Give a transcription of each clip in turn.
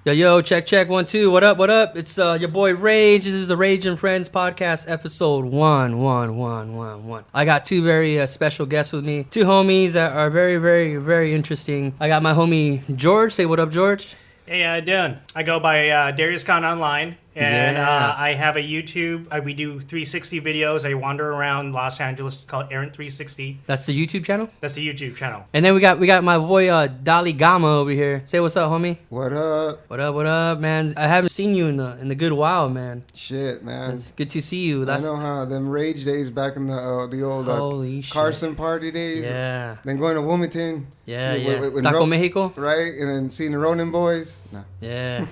Yo, check, 1, 2. What up? It's your boy Rage. This is the Rage and Friends podcast, episode 1. I got two very special guests with me. Two homies that are very interesting. I got my homie George. Say what up, George. Hey, how you doing? I go by Darius Khan Online, and I have a YouTube. We do 360 videos. I wander around Los Angeles called Errant 360. That's the YouTube channel? That's the YouTube channel. And then we got my boy Dali Gama over here. Say what's up, homie. What up? What up, man? I haven't seen you in a good while, man. Shit, man. It's good to see you. I know how them Rage days back in the old Carson party days. Yeah. Then going to Wilmington. Yeah. Taco Mexico. Right, and then seeing the Ronin boys. Nah. Yeah.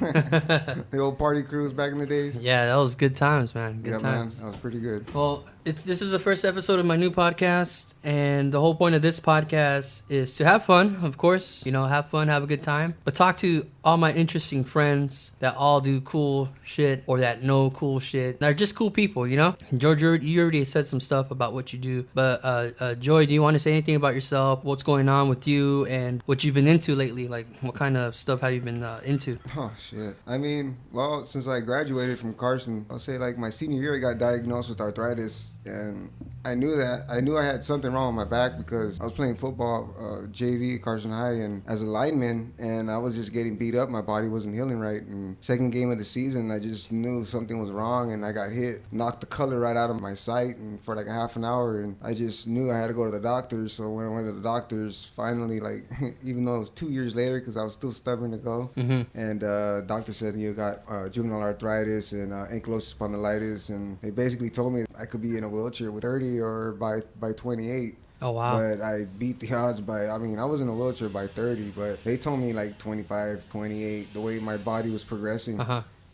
The old party crews back in the days. Yeah, that was good times, man. Good times. Man, that was pretty good. Well, this is the first episode of my new podcast, and the whole point of this podcast is to have fun, of course. You know, have fun, have a good time, but talk to all my interesting friends that all do cool shit or that know cool shit. They're just cool people, you know? George, you already said some stuff about what you do, but Joy, do you want to say anything about yourself, what's going on with you, and what you've been into lately? Like, what kind of stuff have you been into? Oh, shit. I mean, well, since I graduated from Carson, I'll say like my senior year, I got diagnosed with arthritis. And I knew I had something wrong with my back because I was playing football, JV, Carson High, and as a lineman, and I was just getting beat up. My body wasn't healing right. And second game of the season, I just knew something was wrong, and I got hit, knocked the color right out of my sight, and for like a half an hour, and I just knew I had to go to the doctors. So when I went to the doctors, finally, like, even though it was 2 years later, because I was still stubborn to go, and doctor said you got juvenile arthritis and ankylosing spondylitis, and they basically told me I could be in a wheelchair with 30 or by 28. Oh, wow. But I beat the odds I was in a wheelchair by 30, but they told me like 25, 28, the way my body was progressing.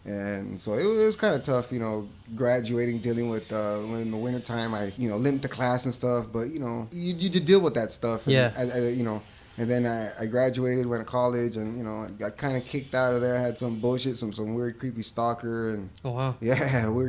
And so it was kind of tough, you know, graduating, dealing with, in the wintertime, I, you know, limped to class and stuff, but, you know, you deal with that stuff. And yeah. you know. And then I graduated, went to college, and, you know, I got kind of kicked out of there. I had some bullshit, some weird, creepy stalker, and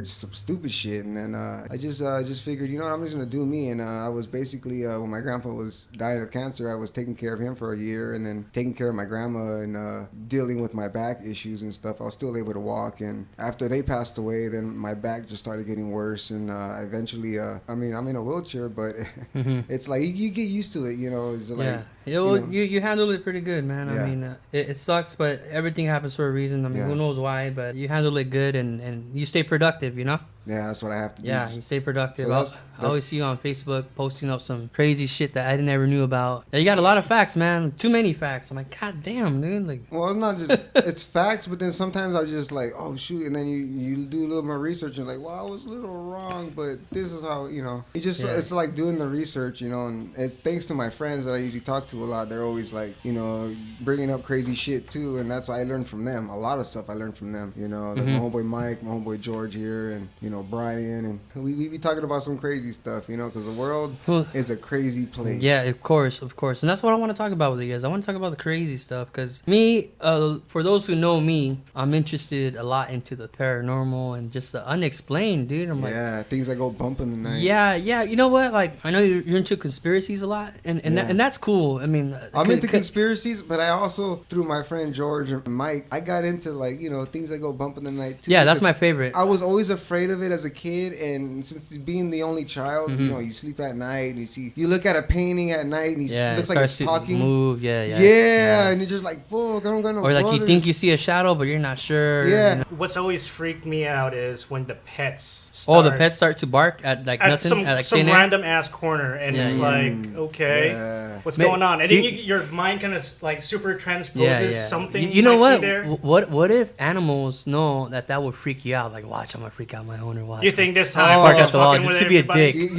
some stupid shit. And then I just figured, you know what, I'm just gonna do me. And I was basically when my grandpa was dying of cancer, I was taking care of him for a year, and then taking care of my grandma and dealing with my back issues and stuff. I was still able to walk, and after they passed away, then my back just started getting worse, and eventually, I'm in a wheelchair, but it's like you get used to it, you know. It's like, You handle it pretty good, man. Yeah. I mean, it sucks, but everything happens for a reason. I mean, who knows why, but you handle it good, and you stay productive, you know? Yeah, that's what I have to do. Yeah, you stay productive. So I always see you on Facebook posting up some crazy shit that I never knew about. Yeah, you got a lot of facts, man. Too many facts. I'm like, God damn, dude. Like, well, it's not just it's facts, but then sometimes I just like, oh shoot, and then you do a little more research and like, well, I was a little wrong, but this is how, you know. It's like doing the research, you know, and it's thanks to my friends that I usually talk to a lot. They're always like, you know, bringing up crazy shit too, and that's what I learned from them. A lot of stuff I learned from them, you know. Like my homeboy Mike, my homeboy George here, and, you know, Brian, and we be talking about some crazy stuff, you know, because the world is a crazy place. Yeah, of course. And that's what I want to talk about with you guys. I want to talk about the crazy stuff because me, for those who know me, I'm interested a lot into the paranormal and just the unexplained, dude. I'm like, things that go bump in the night. Yeah. You know what? Like, I know you're into conspiracies a lot, and that's cool. I mean, I'm into conspiracies, but I also, through my friend George and Mike, I got into, like, you know, things that go bump in the night too. Yeah, that's my favorite. I was always afraid of it as a kid, and since being the only child, you know, you sleep at night, and you look at a painting at night, and it looks like it's talking. Move, yeah, and it's just like, fuck, I don't got no Or like brothers. you think you see a shadow, but you're not sure. Yeah. You know? What's always freaked me out is when the pets start, the pets start to bark at like nothing, some random ass corner, and it's like, okay, what's going on? And then your mind kind of like super transposes something. You know what? There. What if animals know that would freak you out? Like, watch, I'm gonna freak out my own wonder why. You think this Oh, time Spark he's at the wall, fucking just with to be a everybody? dick.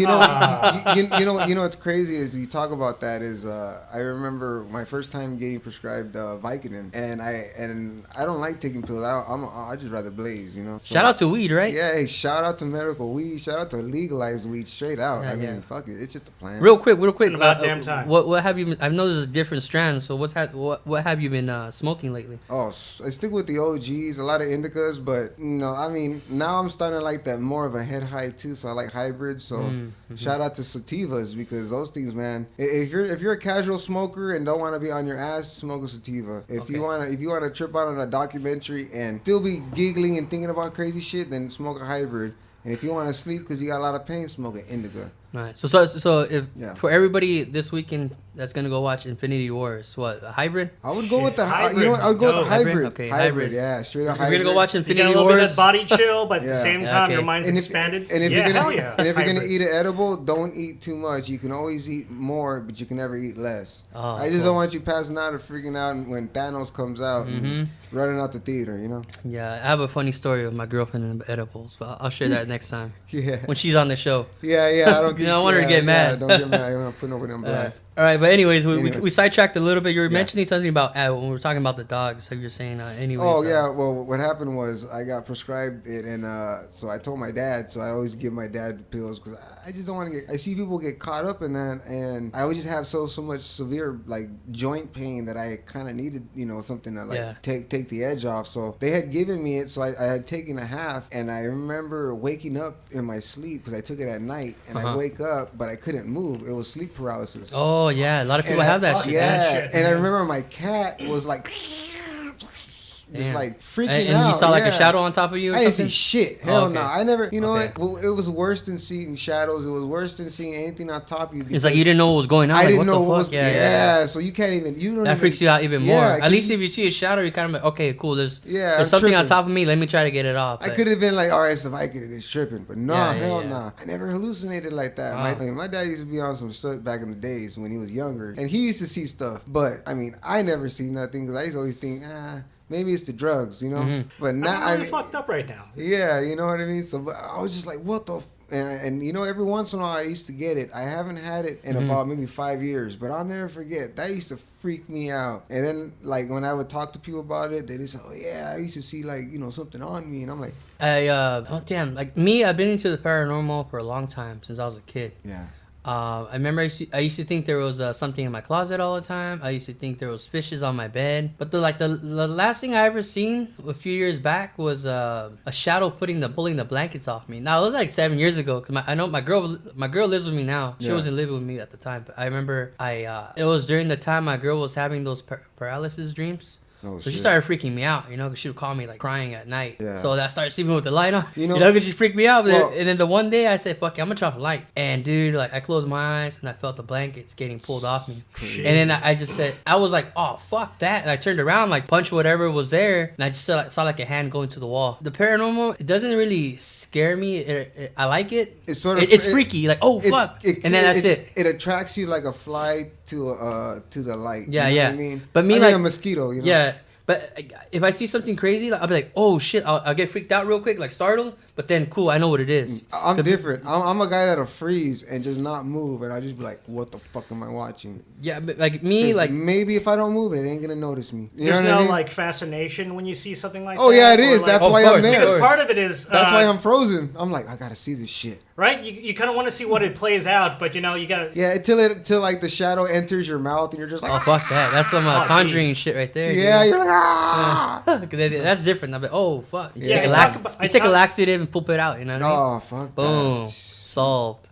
You know what's crazy is you talk about that is I remember my first time getting prescribed Vicodin, and I don't like taking pills. I just rather blaze, you know. So, Shout out to weed, right? Yeah, hey, shout out to medical weed. Shout out to legalized weed straight out. Yeah, I yeah. mean, fuck it, it's just a plan. Real quick. It's about damn time. What have you been? I know there's a different strands. So what have you been smoking lately? Oh, I stick with the OGs, a lot of indicas, but I mean, now I'm starting to like that more of a head high too. So I like hybrids. So shout out to sativas because those things, man. If you're a casual smoker and don't want to be on your ass, smoke a sativa. If you wanna trip out on a documentary and still be giggling and thinking about crazy shit, then smoke a hybrid. And if you want to sleep because you got a lot of pain, smoke an indica. Right. So if for everybody this weekend that's gonna go watch Infinity Wars, what, a hybrid? I would go with the hybrid. you know what? I would go with the Hybrid? hybrid. Okay, hybrid. hybrid. Yeah, straight up If you're hybrid. gonna go watch You get a Infinity little bit of Wars, that body chill, but at the Yeah. same Yeah, time, okay. your mind's And expanded. if yeah, you're hell gonna yeah. and if you're gonna Hybrids. eat an edible, don't eat too much. You can always eat more, but you can never eat less. Oh, I just cool. don't want you passing out or freaking out when Thanos comes out and running out the theater. You know? yeah, I have a funny story with my girlfriend and the edibles, but I'll share that next time Yeah. when she's on the show. Yeah. I don't. You know, I want her to get mad. Don't get mad. I don't want to put nobody on blast. All right, but anyways, we Anyways. sidetracked a little bit. You were Yeah. mentioning something about when we were talking about the dogs. So you were saying, anyways. Oh yeah, well what happened was I got prescribed it and so I told my dad, so I always give my dad the pills because I just don't want to get, I see people get caught up in that and I would just have so much severe like joint pain that I kind of needed, something to like take the edge off. So they had given me it, so I had taken a half and I remember waking up in my sleep because I took it at night and I wake up but I couldn't move. It was sleep paralysis. Oh yeah, a lot of people And have that shit. Yeah, That shit, and I man. remember my cat was like, just Damn. like freaking And out. you saw like a yeah. shadow on top of you or I didn't see something? shit. Oh, Hell okay. no. I never. You know Okay. what? Well, it was worse than seeing shadows. It was worse than seeing anything on top of you. It's like you didn't know what was going on. I Like, didn't what know the what fuck? was. Yeah. So you can't even. You don't. That even, freaks you out even more. Yeah, At least you- if you see a shadow, you're kind of like, okay, cool. There's I'm something on tripping. top of me. Let me try to get it off. I But- could have been like, all right, so if I could, it's tripping, but no, Yeah, hell yeah. no. I never hallucinated like that. Wow. My dad used to be on some stuff back in the days when he was younger, and he used to see stuff. But I mean, I never see nothing because I used to always think, maybe it's the drugs, you know. But now I'm really fucked up right now. yeah, you know what I mean. So but I was just like, what the. And every once in a while I used to get it. I haven't had it in about maybe 5 years, but I'll never forget. That used to freak me out. And then like when I would talk to people about it, they just say, oh yeah, I used to see like, something on me. And I'm like, oh damn, like me, I've been into the paranormal for a long time since I was a kid. yeah. I remember I used to think there was something in my closet all the time. I used to think there was fishes on my bed. But the last thing I ever seen a few years back was a shadow pulling the blankets off me. Now it was like 7 years ago because I know my girl lives with me now. She Yeah. wasn't living with me at the time, but I remember it was during the time my girl was having those paralysis dreams. Oh, So she shit. started freaking me out, because she would call me like crying at night. Yeah. So I started sleeping with the light on. You know- because she freaked me out. Well- And then the one day I said, "Fuck it, I'm gonna try the light." And dude, like I closed my eyes and I felt the blankets getting pulled off me. Shit. And then I just said, I was like, "Oh fuck that!" And I turned around, like punched whatever was there, and I just saw like a hand go into the wall. The paranormal, it doesn't really scare me. I like it. It's sort of It's freaky. Like, oh fuck, and then that's it. It attracts you like a fly to the light. Yeah, you know yeah. What I mean, But me, I mean like- a mosquito. You know? Yeah, but if I see something crazy, like, I'll be like, "Oh shit!" I'll get freaked out real quick, like startled. But then, cool, I know what it is. I'm Could- different. I'm a guy that'll freeze and just not move, and I just be like, "What the fuck am I watching?" Yeah, but like me, 'Cause like maybe if I don't move, it ain't gonna notice me. You There's know what no I mean? like fascination when you see something like Oh that. yeah, it or, is. like- That's Of why course, I'm there. because part of it is That's why I'm frozen. I'm like, I gotta see this shit. right. You kind of want to see what it plays out, but you gotta. Yeah, until like the shadow enters your mouth and you're just like, oh fuck that, that's some Oh, Conjuring jeez. shit right there. yeah, dude. you're like, ah. That's different. I'm like, oh fuck, you Yeah, take, a, I talk about- I you take a talk- laxative and poop it out. You know what I mean? Oh fuck. Boom, That. solved.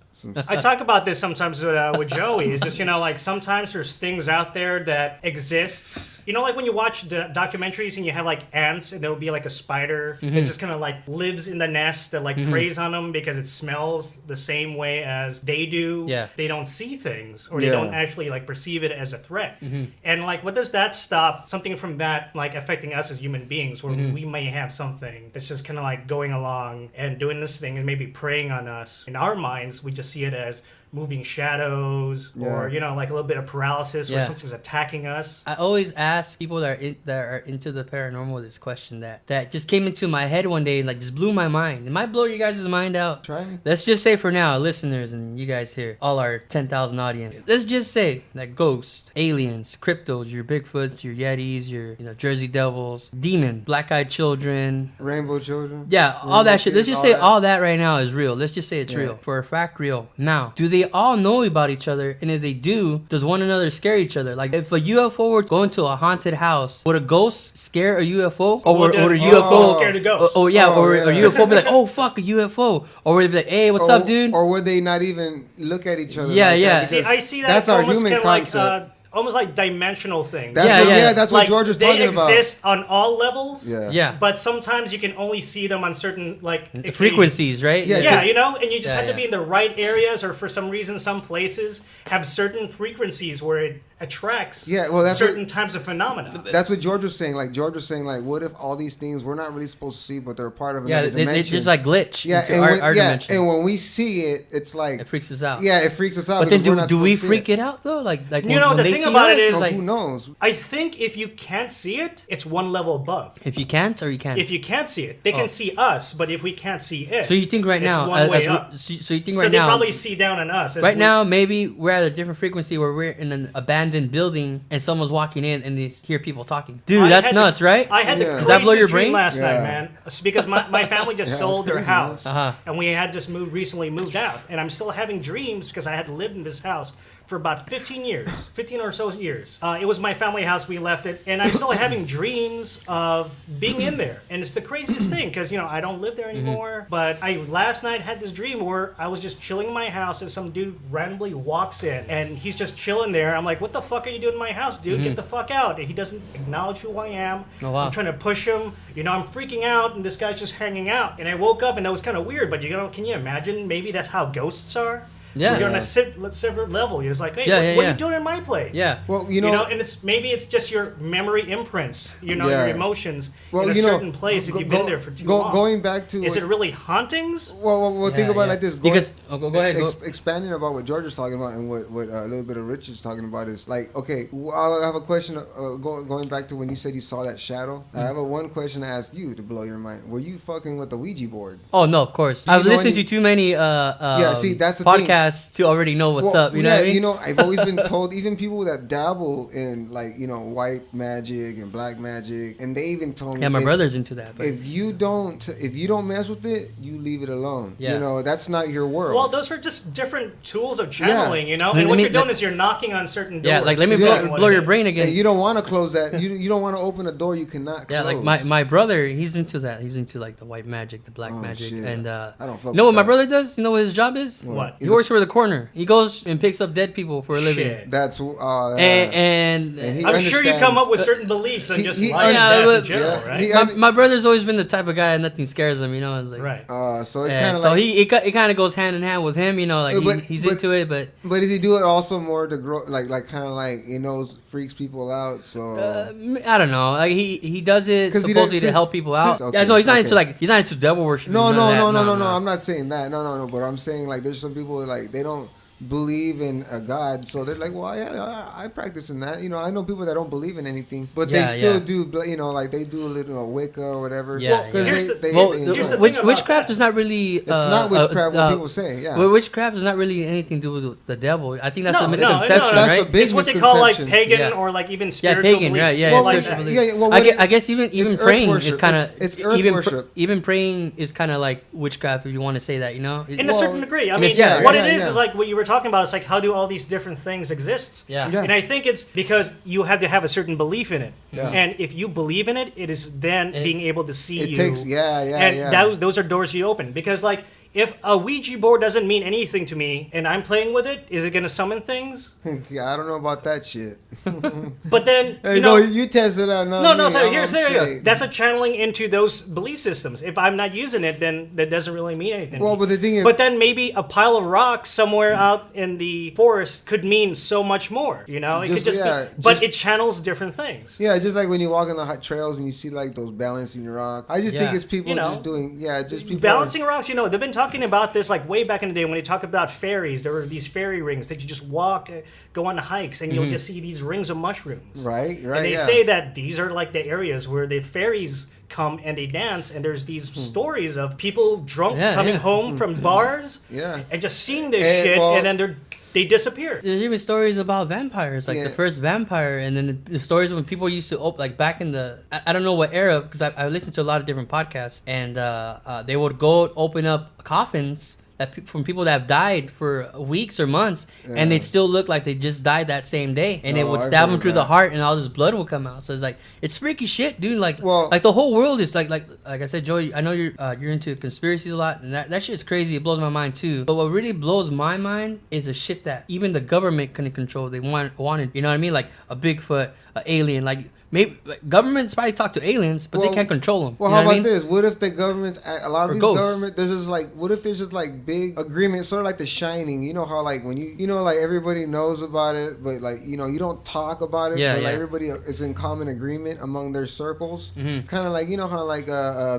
I talk about this sometimes with Joey. It's just like sometimes there's things out there that exists. Like when you watch documentaries and you have like ants and there'll be like a spider that just kind of like lives in the nest that like preys on them because it smells the same way as they do. Yeah. They don't see things or they Yeah. don't actually like perceive it as a threat. And like, what does that stop something from that like affecting us as human beings where we may have something that's just kind of like going along and doing this thing and maybe preying on us? In our minds, we just see it as moving shadows or, Yeah. like a little bit of paralysis where Yeah. something's attacking us. I always ask people that are into the paranormal this question that just came into my head one day and like just blew my mind. It might blow your guys' mind out. Try me. Let's just say for now, listeners and you guys here, all our 10,000 audience. Let's just say that ghosts, aliens, cryptos, your Bigfoots, your Yetis, your Jersey Devils, demon, black-eyed children, Rainbow children. yeah, all that shit. Let's just say that. all that right now is real. Let's just say it's Yeah. real. For a fact, real. Now, do they all know about each other? And if they do, does one another scare each other? Like, if a UFO were going to a haunted house, would a ghost scare a UFO? Or would a UFO... scared of ghosts. Oh, yeah, or yeah. a UFO be like, oh, fuck, a UFO. Or would it be like, hey, what's up, dude? Or would they not even look at each other? Yeah, like yeah. That? See, Because I see that that's as our almost human kind of like concept. almost like dimensional things. That's Yeah, what, yeah. that's like what George was they talking about. exist on all levels. Yeah. Yeah. But sometimes you can only see them on certain occasions. Frequencies, right? Yeah, Yeah, just- and you just Yeah, have to yeah. be in the right areas, or for some reason, some places have certain frequencies where it attracts Yeah, well, that's certain types of phenomena. That's what George was saying. Like George was saying, like, what if all these things we're not really supposed to see, but they're part of Yeah, another they dimension? just like glitch yeah, into and our when, dimension. and when we see it, it's like It freaks us out. yeah, it freaks us out. But then because we're not do we supposed to see freak it out though? Like You know, when the they thing see about us, it is, it's So like, who knows? I think if you can't see it, it's one level above. if you can't or you can't. If you can't see it, they Oh. can see us, but if we can't see it, So you think right it's now, one way as up. so you think So right they now, probably see down on us. as right we- now maybe we're at a different frequency where we're in an abandoned building and someone's walking in and they hear people talking. Dude, I that's had nuts, right? I had Yeah. the Does craziest that blow your dream brain? last night, Yeah. man. It's because my family just Yeah, sold that's their crazy, man. house, Uh-huh. and we had just recently moved out, and I'm still having dreams because I had lived in this house for about 15 years, 15 or so years. It was my family house. We left it, and I'm still having dreams of being in there, and it's the craziest thing because I don't live there anymore. But I last night had this dream where I was just chilling in my house, and some dude randomly walks in, and he's just chilling there. I'm like, "What the fuck are you doing in my house, dude? Get the fuck out!" And he doesn't acknowledge who I am. Oh, wow. I'm trying to push him. I'm freaking out, and this guy's just hanging out. And I woke up, and that was kind of weird. But can you imagine? Maybe that's how ghosts are. Yeah. You're on a separate level. You're just like, hey, Yeah, what yeah. are you doing in my place? Yeah. Well, and maybe it's just your memory imprints, Yeah. your emotions Well, in a certain place if go- you've been go- there for too long. Going back to Is it really hauntings? well, think Yeah, about it yeah. like this. Because go ahead. Go. Expanding about what George was talking about and what a little bit of Richard's talking about is like, okay, I have a question going back to when you said you saw that shadow. I have one question to ask you to blow your mind. Were you fucking with the Ouija board? Oh no, of course. Do you I've know listened any- to too many see, that's the thing. podcasts to already know what's Well, up. You know what I mean? I've always been told, even people that dabble in white magic and black magic, and they even told me, Yeah, my if- brother's into that. But If you don't mess with it, you leave it alone. Yeah. That's not your world. Well, those are just different tools of channeling, Let And what me- you're doing is you're knocking on certain doors. yeah, like let me Yeah. blow your brain again. And you don't want to close that. You don't want to open a door you cannot Yeah, close. like my brother, he's into that. He's into like the white magic, the black Oh, magic, shit. and I don't fuck you know what with my that. brother does? You know what his job is? What? He works for the corner. He goes and picks up dead people for a living. Shit. That's And And he I'm sure you come up with understands- certain beliefs and just he- life yeah, and death but- in general, yeah, right? he- my brother's always been the type of guy and nothing scares him. It's like, Right. So it Yeah, kind of so like. it kind of goes hand in hand with him. Like But- he's but- into it, but But does he do it also more to grow, like kind of like freaks people out? So I don't know. Like he does it 'Cause he supposedly does- to help people out. okay, yeah, no, he's not into okay. he's not into devil worship. no. I'm not saying that. No. But I'm saying like there's some people like they don't believe in a god, so they're like, well, yeah, I practice in that. I know people that don't believe in anything, but Yeah, they still yeah. do. Like they do a little Wicca or whatever. Yeah, because yeah. Here's the- Well, they here's enjoy the it. thing about witchcraft that. is not really. It's not witchcraft. What people say. Yeah. Witchcraft is not really anything to do with the devil. I think that's No, a no, misconception, no, that's right? a big It's what they call like misconception. pagan Yeah. or like even Yeah, spiritual pagan, beliefs. right? Yeah, Well, spiritual yeah, beliefs. yeah, well, I guess even it's earth praying worship. is kind of It's earth worship. Even praying is kind of like witchcraft if you want to say that. In a Well, certain degree. I I mean, mean, yeah, what yeah, it is yeah. is like what you were talking about. It's like how do all these different things exist? Yeah. Yeah. And I think it's because you have to have a certain belief in it. Yeah. And if you believe in it, it is then being able to see It you. takes And those are doors you open. Because like if a Ouija board doesn't mean anything to me and I'm playing with it, is it going to summon things? Yeah, I don't know about that shit. But then, Hey, you know, you tested out. no. So here's there there you go. That's a channeling into those belief systems. If I'm not using it, then that doesn't really mean anything. Well, but the thing is, But then maybe a pile of rocks somewhere out in the forest could mean so much more. It Just- could just yeah, be, but just- it channels different things. yeah, just like when you walk on the hot trails and you see like those balancing rocks. I just think Yeah. it's people You know, just doing, just people. Balancing rocks, they've been talking talking about this like way back in the day when they talk about fairies. There were these fairy rings that you just walk, go on hikes, and you'll just see these rings of mushrooms. Right. And they say that these are like the areas where the fairies come and they dance, and there's these stories of people drunk coming home from bars and just seeing this shit, and then they disappear. There's even stories about vampires, like the first vampire, and then the stories when people used to like back in the I don't know what era, because I listened to a lot of different podcasts, and they would go open up coffins from people that have died for weeks or months, and they still look like they just died that same day, and it would stab them through the heart, and all this blood will come out. So it's like, it's freaky shit, dude. Like the whole world is like I said, Joey, I know you're into conspiracies a lot, and that shit's crazy. It blows my mind too. But what really blows my mind is the shit that even the government couldn't control. They wanted, you know what I mean, like a Bigfoot, an alien, like. Maybe governments probably talk to aliens, but they can't control them. Well, how about this? What if the governments, a lot of these governments, there's just like, what if there's just like big agreements, sort of like The Shining? You know how like when you know, like everybody knows about it, but like, you know, you don't talk about it, but like everybody is in common agreement among their circles. Kind of like, you know how like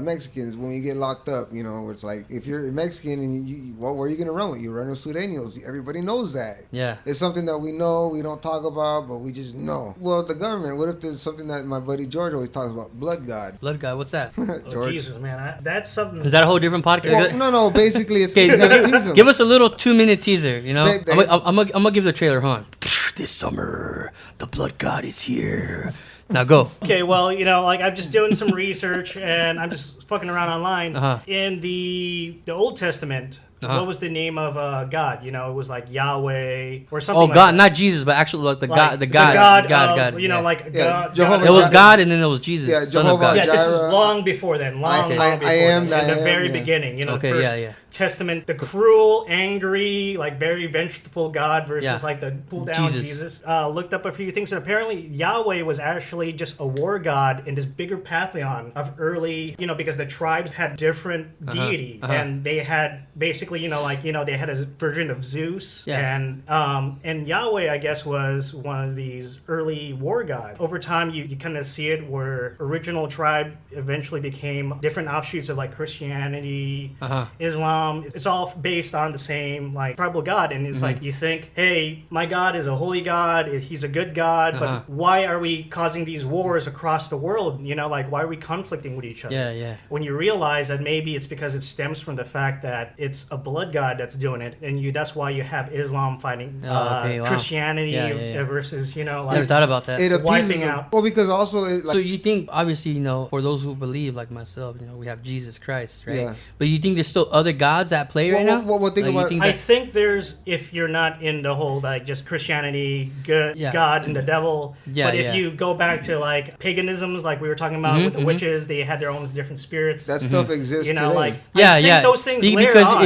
Mexicans, when you get locked up, you know, it's like, if you're Mexican and where are you going to run with? You run with Sureños. Everybody knows that. Yeah. It's something that we know, we don't talk about, but we just know. Well, the government, what if there's something that my buddy George always talks about, blood god. Blood god, what's that? Oh, Jesus, man, that's something. Is that a whole different podcast? Well, no. Basically, it's you gotta tease him. Give us a little 2-minute teaser. You know, I'm gonna give the trailer. Hold on. This summer, the blood god is here. Now go. Okay, well, you know, like I'm just doing some research and I'm just fucking around online. In the Old Testament. What was the name of God? You know, it was like Yahweh or something. Oh, like God, that. not Jesus, but actually like the God. God. You know, like God. Jehovah. It was God, and then it was Jesus. Yeah, Jehovah. Yeah, this is long before then. Long before. I am then. In the very beginning. You know, the first Testament, the cruel, angry, like very vengeful God versus like the cool down Jesus. Looked up a few things, and apparently Yahweh was actually just a war god in this bigger pantheon of early, you know, because the tribes had different deity, and they had basically, you know, like, you know, they had a version of Zeus, and Yahweh, I guess, was one of these early war gods. Over time, you kind of see it where original tribe eventually became different offshoots of like Christianity, Islam. It's all based on the same like tribal god, and it's like you think, hey, my God is a holy God, he's a good God, but why are we causing these wars across the world? You know, like why are we conflicting with each other? When you realize that maybe it's because it stems from the fact that it's a blood god that's doing it, and that's why you have Islam fighting Christianity versus, you know, like never thought about that. It wiping out. Well, because also so you think, obviously, you know, for those who believe like myself, you know, we have Jesus Christ, right? Yeah. But you think there's still other gods at play right now? I think there's, if you're not in the whole like just Christianity, God and the devil, but if you go back to like paganisms, like we were talking about with the witches, they had their own different spirits. That stuff exists. You know, today. like I think those things layer because on.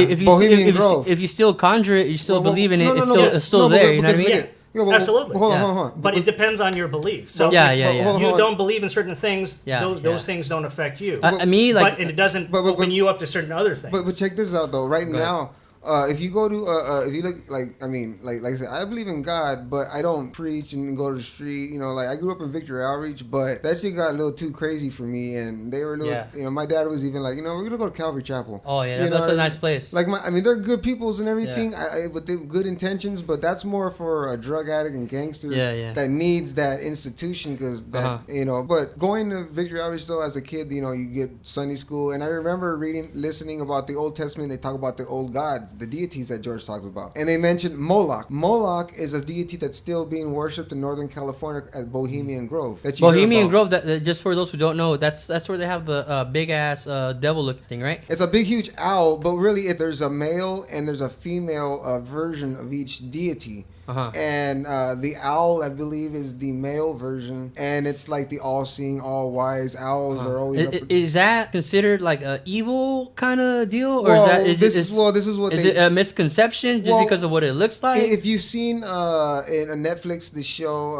if you still conjure it, you still believe in it. It's still there. You know what I mean? Absolutely. Hold on. But it depends on your belief. So if you don't believe in certain things, those things don't affect you. I mean, like, but it doesn't open you up to certain other things. But check this out though. Right now, if you go to if you look like I said, I believe in God, but I don't preach and go to the street. You know, like I grew up in Victory Outreach, but that shit got a little too crazy for me, and they were a little. You know, my dad was even like, you know, we're gonna go to Calvary Chapel. Oh yeah, that's a nice place. Like they're good peoples and everything, with good intentions, but that's more for a drug addict and gangsters that needs that institution because you know. But going to Victory Outreach though, as a kid, you know, you get Sunday school, and I remember listening about the Old Testament. They talk about the old gods. The deities that George talks about, and they mentioned Moloch. Moloch is a deity that's still being worshipped in Northern California at Bohemian Grove. Bohemian Grove. That just for those who don't know, that's where they have the big ass devil looking thing, right? It's a big huge owl, but really, there's a male and there's a female version of each deity. And the owl, I believe, is the male version, and it's like the all-seeing, all-wise owls are always. Is that considered like a evil kind of deal, or this is what it a misconception just because of what it looks like? If you've seen in a Netflix the show,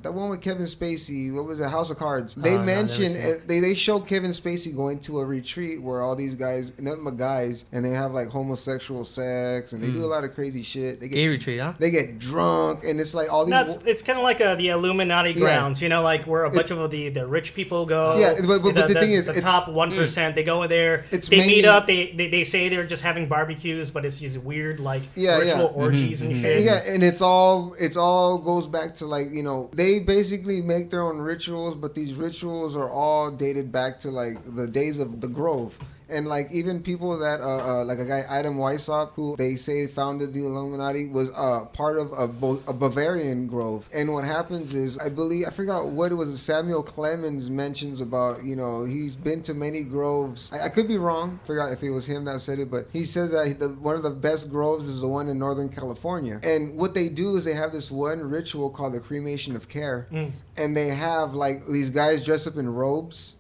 that one with Kevin Spacey, what was it, House of Cards? They mention they show Kevin Spacey going to a retreat where all these guys, nothing but guys, and they have like homosexual sex, and they do a lot of crazy shit. They get gay retreat, huh? They get drunk, and it's like all these. It's kind of like the Illuminati grounds, you know, like where a bunch of the rich people go. Yeah, but the thing is, the top 1%, they go in there, they meet up, they say they're just having barbecues, but it's these weird like ritual orgies and shit. Yeah, and it's all goes back to like, you know, they basically make their own rituals, but these rituals are all dated back to like the days of the Grove. And like even people that like a guy Adam Weishaupt, who they say founded the Illuminati, was part of a Bavarian grove. And what happens is, I forgot what it was, Samuel Clemens mentions about, you know, he's been to many groves. I could be wrong, forgot if it was him that said it, but he said that one of the best groves is the one in Northern California. And what they do is they have this one ritual called the cremation of care, and they have like these guys dressed up in robes.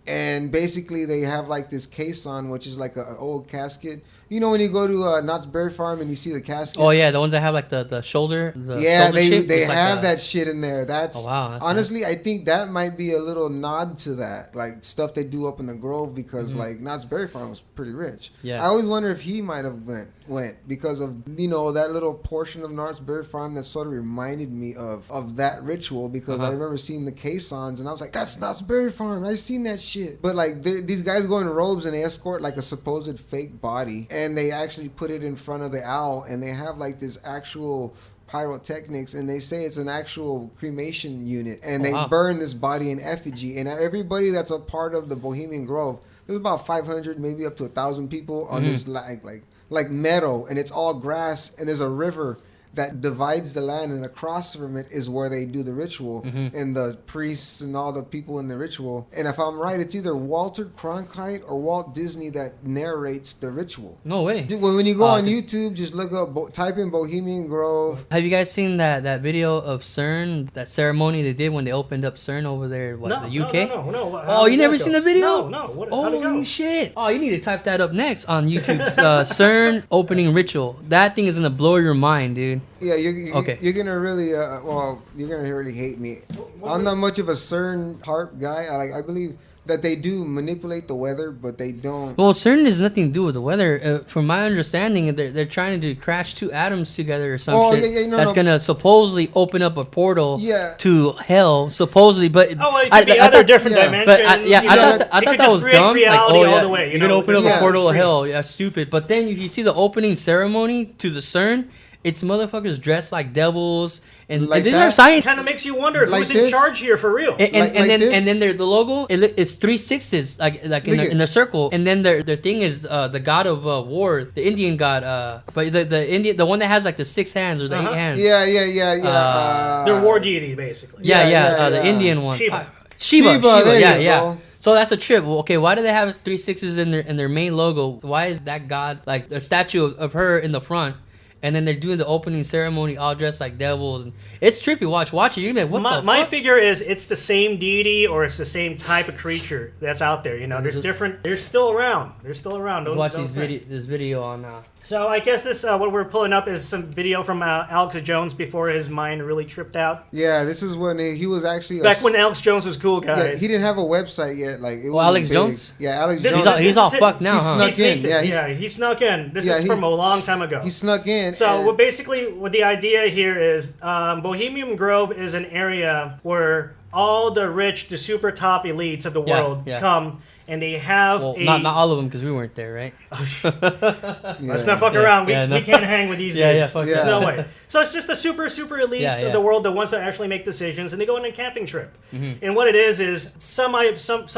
And basically, they have like this caisson, which is like an old casket. You know, when you go to Knott's Berry Farm and you see the caskets? Oh yeah, the ones that have like the shoulder. Yeah, shoulder they have that shit in there. That's, oh, wow, that's honestly, nice. I think that might be a little nod to that, like stuff they do up in the Grove, because like Knott's Berry Farm was pretty rich. Yeah, I always wonder if he might have went because of, you know, that little portion of Knott's Berry Farm that sort of reminded me of that ritual, because I remember seeing the caissons and I was like, that's Knott's Berry Farm. I've seen that shit. But like these guys go in robes and they escort like a supposed fake body, and they actually put it in front of the owl, and they have like this actual pyrotechnics, and they say it's an actual cremation unit, and they burn this body in effigy. And everybody that's a part of the Bohemian Grove, there's about 500, maybe up to 1,000 people on this like meadow, and it's all grass, and there's a river that divides the land, and across from it is where they do the ritual, and the priests and all the people in the ritual. And if I'm right, it's either Walter Cronkite or Walt Disney that narrates the ritual. No way. When you go on YouTube, just look up, type in Bohemian Grove. Have you guys seen that video of CERN, that ceremony they did when they opened up CERN over there, the UK? No. Oh, you never seen the video? No. Holy shit. Oh, you need to type that up next on YouTube's CERN opening ritual. That thing is going to blow your mind, dude. Yeah, you're gonna really you're gonna really hate me. I'm not much of a CERN harp guy. I believe that they do manipulate the weather, but they don't. Well, CERN has nothing to do with the weather. From my understanding, they're trying to crash two atoms together or something. That's gonna supposedly open up a portal to hell, supposedly. But it could be other different dimensions. But I thought that was dumb. Like, all the way, you're gonna open up a portal to hell. Yeah, stupid. But then if you see the opening ceremony to the CERN, it's motherfuckers dressed like devils, and these are science. Kind of makes you wonder who's in charge here for real. And then the logo it's 3 6s like in a circle, and then their thing is the god of war, the Indian god. But the one that has like the 6 hands or the 8 hands. Yeah. Their war deity, basically. The Indian one. Shiva. Yeah. So that's a trip. Well, okay, why do they have 3 6s in their main logo? Why is that god like a statue of her in the front? And then they're doing the opening ceremony all dressed like devils. And it's trippy. Watch it. You're like, what the fuck? My figure is it's the same deity or it's the same type of creature that's out there. You know, there's different. They're still around. Don't watch this video on. So I guess this what we're pulling up is some video from Alex Jones before his mind really tripped out. Yeah, this is when he was actually back when Alex Jones was cool, guys. Yeah, he didn't have a website yet. Like Alex Jones. Yeah, Alex Jones. He's all fucked now. He snuck in. He snuck in. This is from a long time ago. He snuck in. So what the idea here is, Bohemian Grove is an area where all the rich, the super top elites of the world come. And they have not all of them, because we weren't there, right? Let's not fuck around. We can't hang with these dudes. There's no way. So it's just the super elites of the world, the ones that actually make decisions, and they go on a camping trip. And what it is some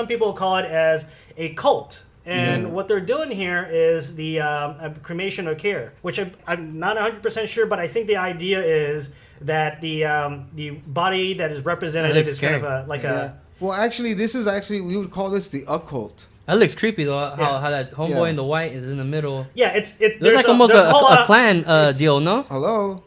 people call it as a cult. And what they're doing here is the cremation of care, which I'm not 100% sure, but I think the idea is that the body that is represented is kind of a Well, actually, we would call this the occult. That looks creepy though. How that homeboy in the white is in the middle. Yeah, there's like almost a clan deal, no? Hello.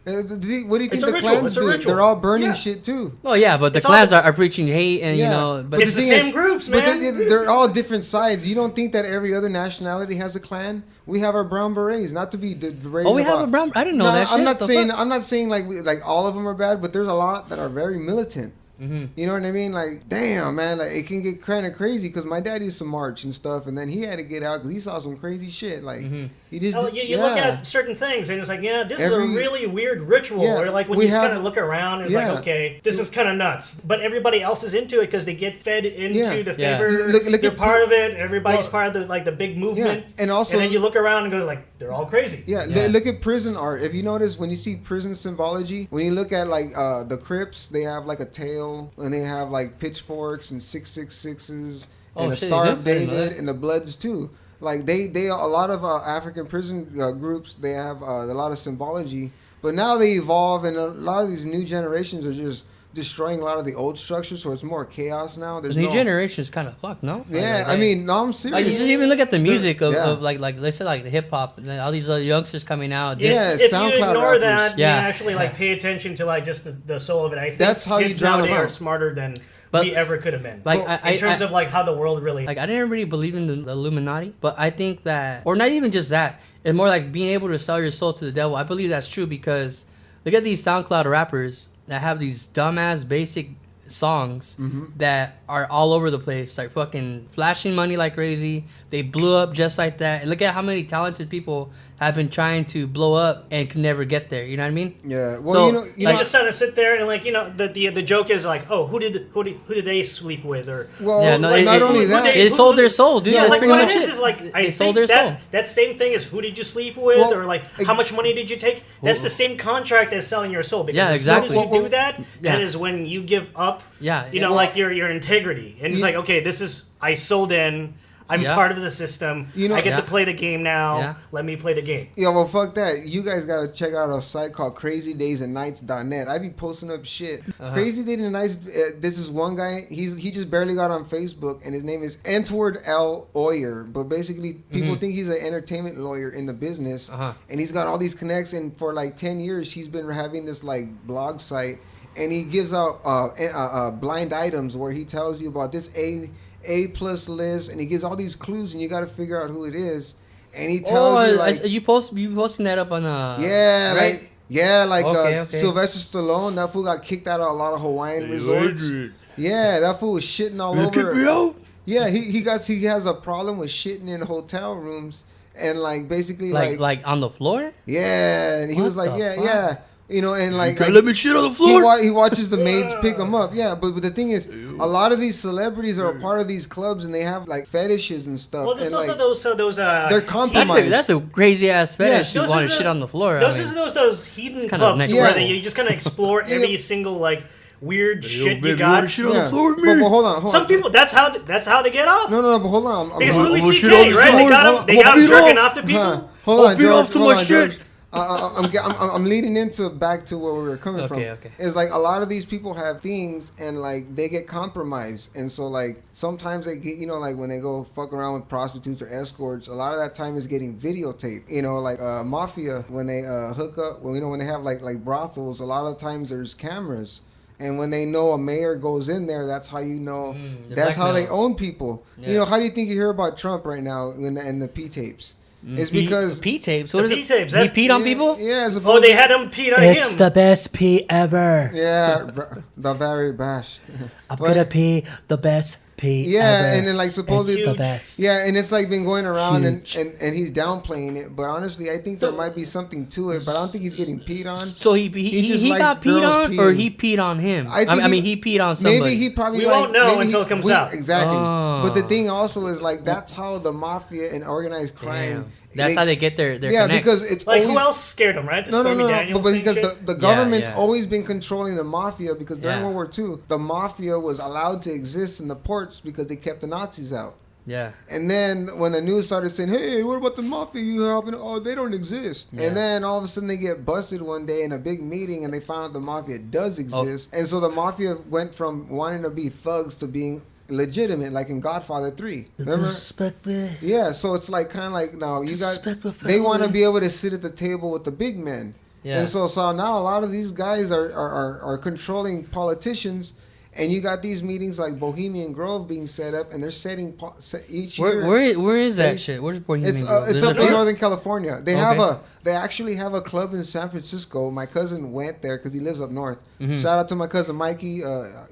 What do you think the ritual. clans do? They're all burning shit too. Oh yeah, but the clans are preaching hate and you know. But it's the same groups, man. But they're all different sides. You don't think that every other nationality has a clan? We have our brown berets, not to be derailed. Oh, we have a brown. I didn't know that. I'm not saying like all of them are bad, but there's a lot that are very militant. Mm-hmm. You know what I mean? Like, damn, man, like it can get kind of crazy because my dad used to march and stuff, and then he had to get out because he saw some crazy shit. Like, he just you look at certain things and it's like, yeah, this is a Every- really weird ritual. Yeah, Or like when we you just have- kind of look around, it's Yeah. like, okay, this is kind of nuts. But everybody else is into it because they get fed into Yeah. the Yeah. favor. Look They're at part of it. Everybody's Well, part of the big movement. and also- then you look around and goes like, they're all crazy. Yeah, Yeah. look at prison art. If you notice, when you see prison symbology, when you look at like the Crips, they have like a tail, and they have like pitchforks and 666s, and a shit, Star they of do? I didn't know David, that. and the Bloods too. Like they a lot of African prison groups, they have a lot of symbology, but now they evolve, and a lot of these new generations are just destroying a lot of the old structures, so it's more chaos now. The There's new no, generation is kind of fucked, no? Yeah, I mean, no, I'm Like, serious. you just even look at the music of, Yeah. of like let's say like the hip hop, and then all these youngsters coming out. Just, Yeah, If you SoundCloud ignore rappers. that, Yeah. you actually like pay attention to like just the soul of it. I think That's how you kids drown them nowadays are out. smarter than But- we ever could have been. Like Well, in terms of like how the world really. like I didn't really believe in the Illuminati, but I think that, or not even just that, it's more like being able to sell your soul to the devil. I believe that's true because look at these SoundCloud rappers that have these dumbass basic songs that are all over the place, like fucking flashing money like crazy. They blew up just like that. And look at how many talented people have been trying to blow up and can never get there. You know what I mean? Yeah, well, So, you You know, just kind of sit there and like the joke is like, oh, who did they sleep with, or well, Yeah, no, not it- only who that, They sold their soul, dude. Yeah, That's like pretty what much it is it. is like I They sold think their soul. that same thing is who did you sleep with, Well, or like how much money did you take? That's the same contract as selling your soul. Because Yeah, as soon exactly. as you do that, Yeah. that is when you give up. Yeah, you know, well, like your integrity, and it's you- like, okay, this is I sold in. I'm Yeah. part of the system. You know- I get Yeah. to play the game now. Yeah. Let me play the game. Yeah, well, fuck that. You guys gotta check out a site called crazydaysandnights.net. I be posting up shit. Crazy Days and Nights, this is one guy, he just barely got on Facebook, and his name is Entward L. Oyer. But basically, people think he's an entertainment lawyer in the business, and he's got all these connects, and for like 10 years, he's been having this like blog site, and he gives out blind items where he tells you about this A plus list, and he gives all these clues, and you got to figure out who it is. And he tells you like, you posting that up on yeah, right? like Okay. Sylvester Stallone. That fool got kicked out of a lot of Hawaiian resorts. Yeah, that fool was shitting all over. out? Yeah, he has a problem with shitting in hotel rooms, and like basically Like on the floor? yeah, and he What was like the yeah, fuck? yeah. You know, and like, Let me shit on the floor. he watches the maids pick him up. Yeah, but the thing is, a lot of these celebrities are a part of these clubs, and they have like fetishes and stuff. Well, there's and, also like, those they're compromised. That's a crazy ass fetish. Yeah. You Those want are to shit the- on the floor. Those I mean. are those heathen It's kinda clubs next where level. you just kind of explore every Yeah. single like weird shit baby, you you got. wanna shit on the yeah. floor with But me? hold on. Some people that's how they get off. No, but hold on. Because I'm Louis gonna C.K. shit on the right? floor. They got him beat jerking off. off to people. Hold I'll on, beat George. off too Hold much on, George. shit. I'm leading into back to where we were coming from. Okay. It's like a lot of these people have things, and like they get compromised, and so like sometimes they get, you know, like when they go fuck around with prostitutes or escorts, a lot of that time is getting videotaped. You know, like mafia, when they hook up, well, you know, when they have like brothels, a lot of times there's cameras. And when they know a mayor goes in there, that's how you know. the That's how they blackmail. own people. Yeah. You know, how do you think you hear about Trump right now in the P tapes? It's because P tapes. The What is P it? tapes, He that's- peed on people. Yeah, Oh, they had him peed on him. best pee ever. Yeah, the very best. I'm But- gonna pee the best pee Yeah, ever. and then like supposedly, It's the best. yeah, and it's like been going around, and Huge. he's downplaying it. But honestly, I think there might be something to it. But I don't think he's getting peed on. So He just he likes got peed girls on, or peeing. he peed on him. I think mean, he peed on somebody. Maybe he probably We like, won't know maybe until it comes out. Exactly. Oh. But the thing also is like that's how the mafia and organized crime. Damn. That's how they get their Yeah, connect. because it's Like always, who else scared him, right? The No, Stormy Daniels but thing because shit? the government's yeah. always been controlling the mafia because during Yeah. World War II, the mafia was allowed to exist in the ports because they kept the Nazis out. yeah. And then when the news started saying, "Hey, what about the mafia? You helping?" Oh, they don't exist. Yeah. And then all of a sudden they get busted one day in a big meeting, and they found out the mafia does exist. And so the mafia went from wanting to be thugs to being legitimate, like in Godfather 3. Remember? Yeah, so it's like kind of like now you got they want to be able to sit at the table with the big men. Yeah. And so now a lot of these guys are controlling politicians, and you got these meetings like Bohemian Grove being set up, and they're each year. Where is that they- shit? Where's Bohemian It's Grove? it's There's up a in big- Northern California. They have They actually have a club in San Francisco. My cousin went there because he lives up north. Mhm. Shout out to my cousin Mikey.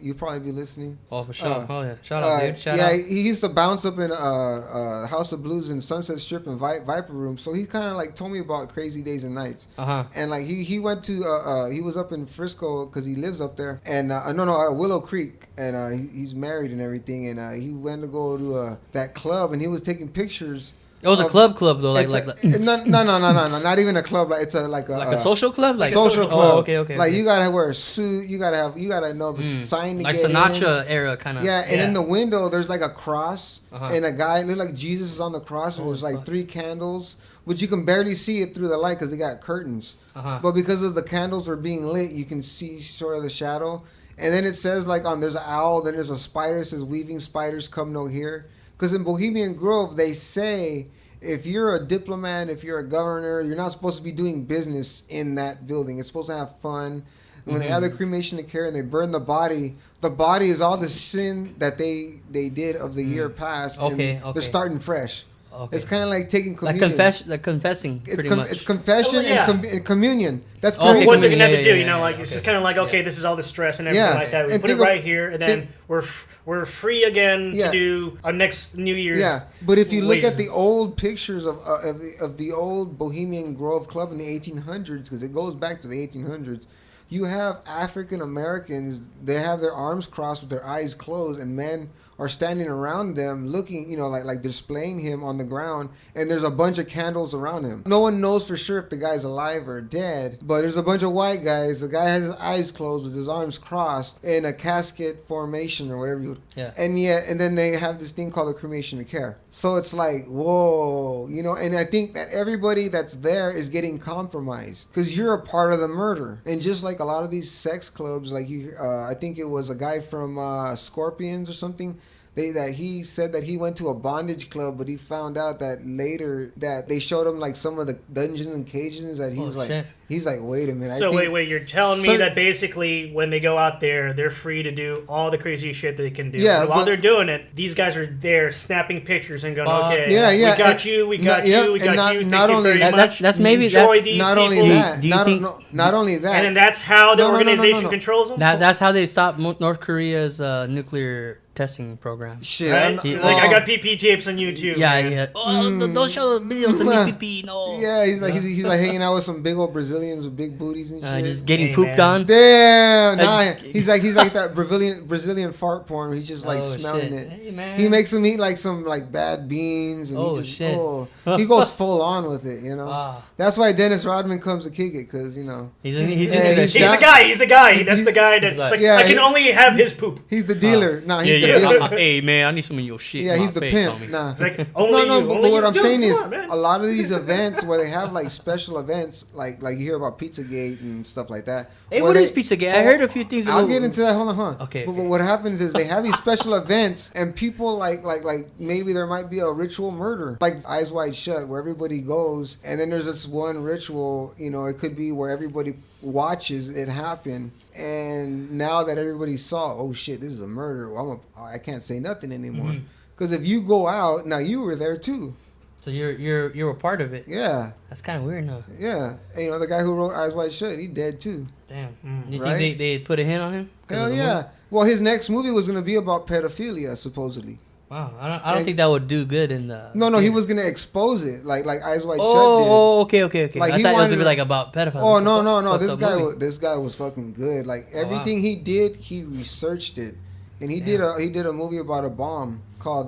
You'll probably be listening. Oh, for sure. Oh yeah. Shout out, dude. Shout yeah, out. he used to bounce up in House of Blues in Sunset Strip and Viper Room. So he kind of like told me about Crazy Days and Nights. And like he went to he was up in Frisco because he lives up there. And Willow Creek. And he's married and everything. And he went to go to that club and he was taking pictures. It was a club though, like no, not even a club. Like it's like a social club, like social club. Oh, okay. Like you gotta wear a suit. You gotta know the sign to like get Sinatra in. era kind of. Yeah, and in the window there's like a cross, and a guy looked like Jesus is on the cross. And there's like 3 candles, which you can barely see it through the light because they got curtains. But because of the candles are being lit, you can see sort of the shadow. And then it says like there's an owl, then there's a spider. It says weaving spiders come no here. Because in Bohemian Grove, they say if you're a diplomat, if you're a governor, you're not supposed to be doing business in that building. It's supposed to have fun. When they have the cremation of care and they burn the body is all the sin that they did of the year past. Okay. They're starting fresh. Okay. It's kind of like taking communion. Like confessing. It's confession and communion. That's what they're gonna have to do, yeah, it's just kind of like, okay, this is all the stress and everything like that. We put it right here, and then we're free again to do our next New Year's. Yeah, but if you look at the old pictures of the old Bohemian Grove Club in the 1800s, because it goes back to the 1800s, you have African Americans. They have their arms crossed with their eyes closed, and men are standing around them looking, like displaying him on the ground, and there's a bunch of candles around him. No one knows for sure if the guy's alive or dead, but there's a bunch of white guys. The guy has his eyes closed with his arms crossed in a casket formation or whatever. And then they have this thing called the cremation of care. So it's like, whoa, and I think that everybody that's there is getting compromised because you're a part of the murder. And just like a lot of these sex clubs, like I think it was a guy from Scorpions or something. He said that he went to a bondage club, but he found out that later that they showed him like some of the dungeons and cages that he's like, wait a minute. So wait, you're telling me that basically when they go out there, they're free to do all the crazy shit that they can do. Yeah, and while they're doing it, these guys are there snapping pictures and going, okay, we got you. Not Thank you very much. That's maybe enjoy these not people. only that. Not only that. And then that's how the organization controls them. That's how they stop North Korea's nuclear testing program. Shit. Right? I got PP tapes on YouTube. Yeah. Oh, don't show the videos of me PP. No. Yeah, he's like hanging out with some big old Brazilians with big booties and shit. Just getting pooped on. Damn. Nah, he's like that Brazilian fart porn. He's just like smelling it. Hey, man. He makes him eat like some like bad beans and he goes full on with it. That's why Dennis Rodman comes to kick it because he's He's the guy. He's the guy. That's the guy that I can only have his poop. He's the dealer. Hey man, I need some of your shit. Yeah, he's the pimp. Nah. It's like, only but what I'm saying is a lot of these events where they have like special events, like you hear about Pizzagate and stuff like that. Hey, what is Pizzagate? I heard a few things. I'll get into that. Hold on. Okay. But what happens is they have these special events and people like maybe there might be a ritual murder, like Eyes Wide Shut, where everybody goes and then there's this one ritual. It could be where everybody watches it happen. And now that everybody saw, oh shit, this is a murder. I can't say nothing anymore. Because if you go out, now you were there too. So you're a part of it. Yeah. That's kind of weird, huh? Yeah. And, the guy who wrote Eyes Wide Shut, he dead too. Damn. You think they put a hint on him? Hell yeah. Well, his next movie was gonna be about pedophilia, supposedly. Wow, I don't think that would do good in the. No, he was gonna expose it, like Eyes Wide Shut did. Oh, okay. Like I thought it was gonna be like about pedophiles. Oh no! This guy was fucking good. Like everything he did, he researched it, and he did a movie about a bomb called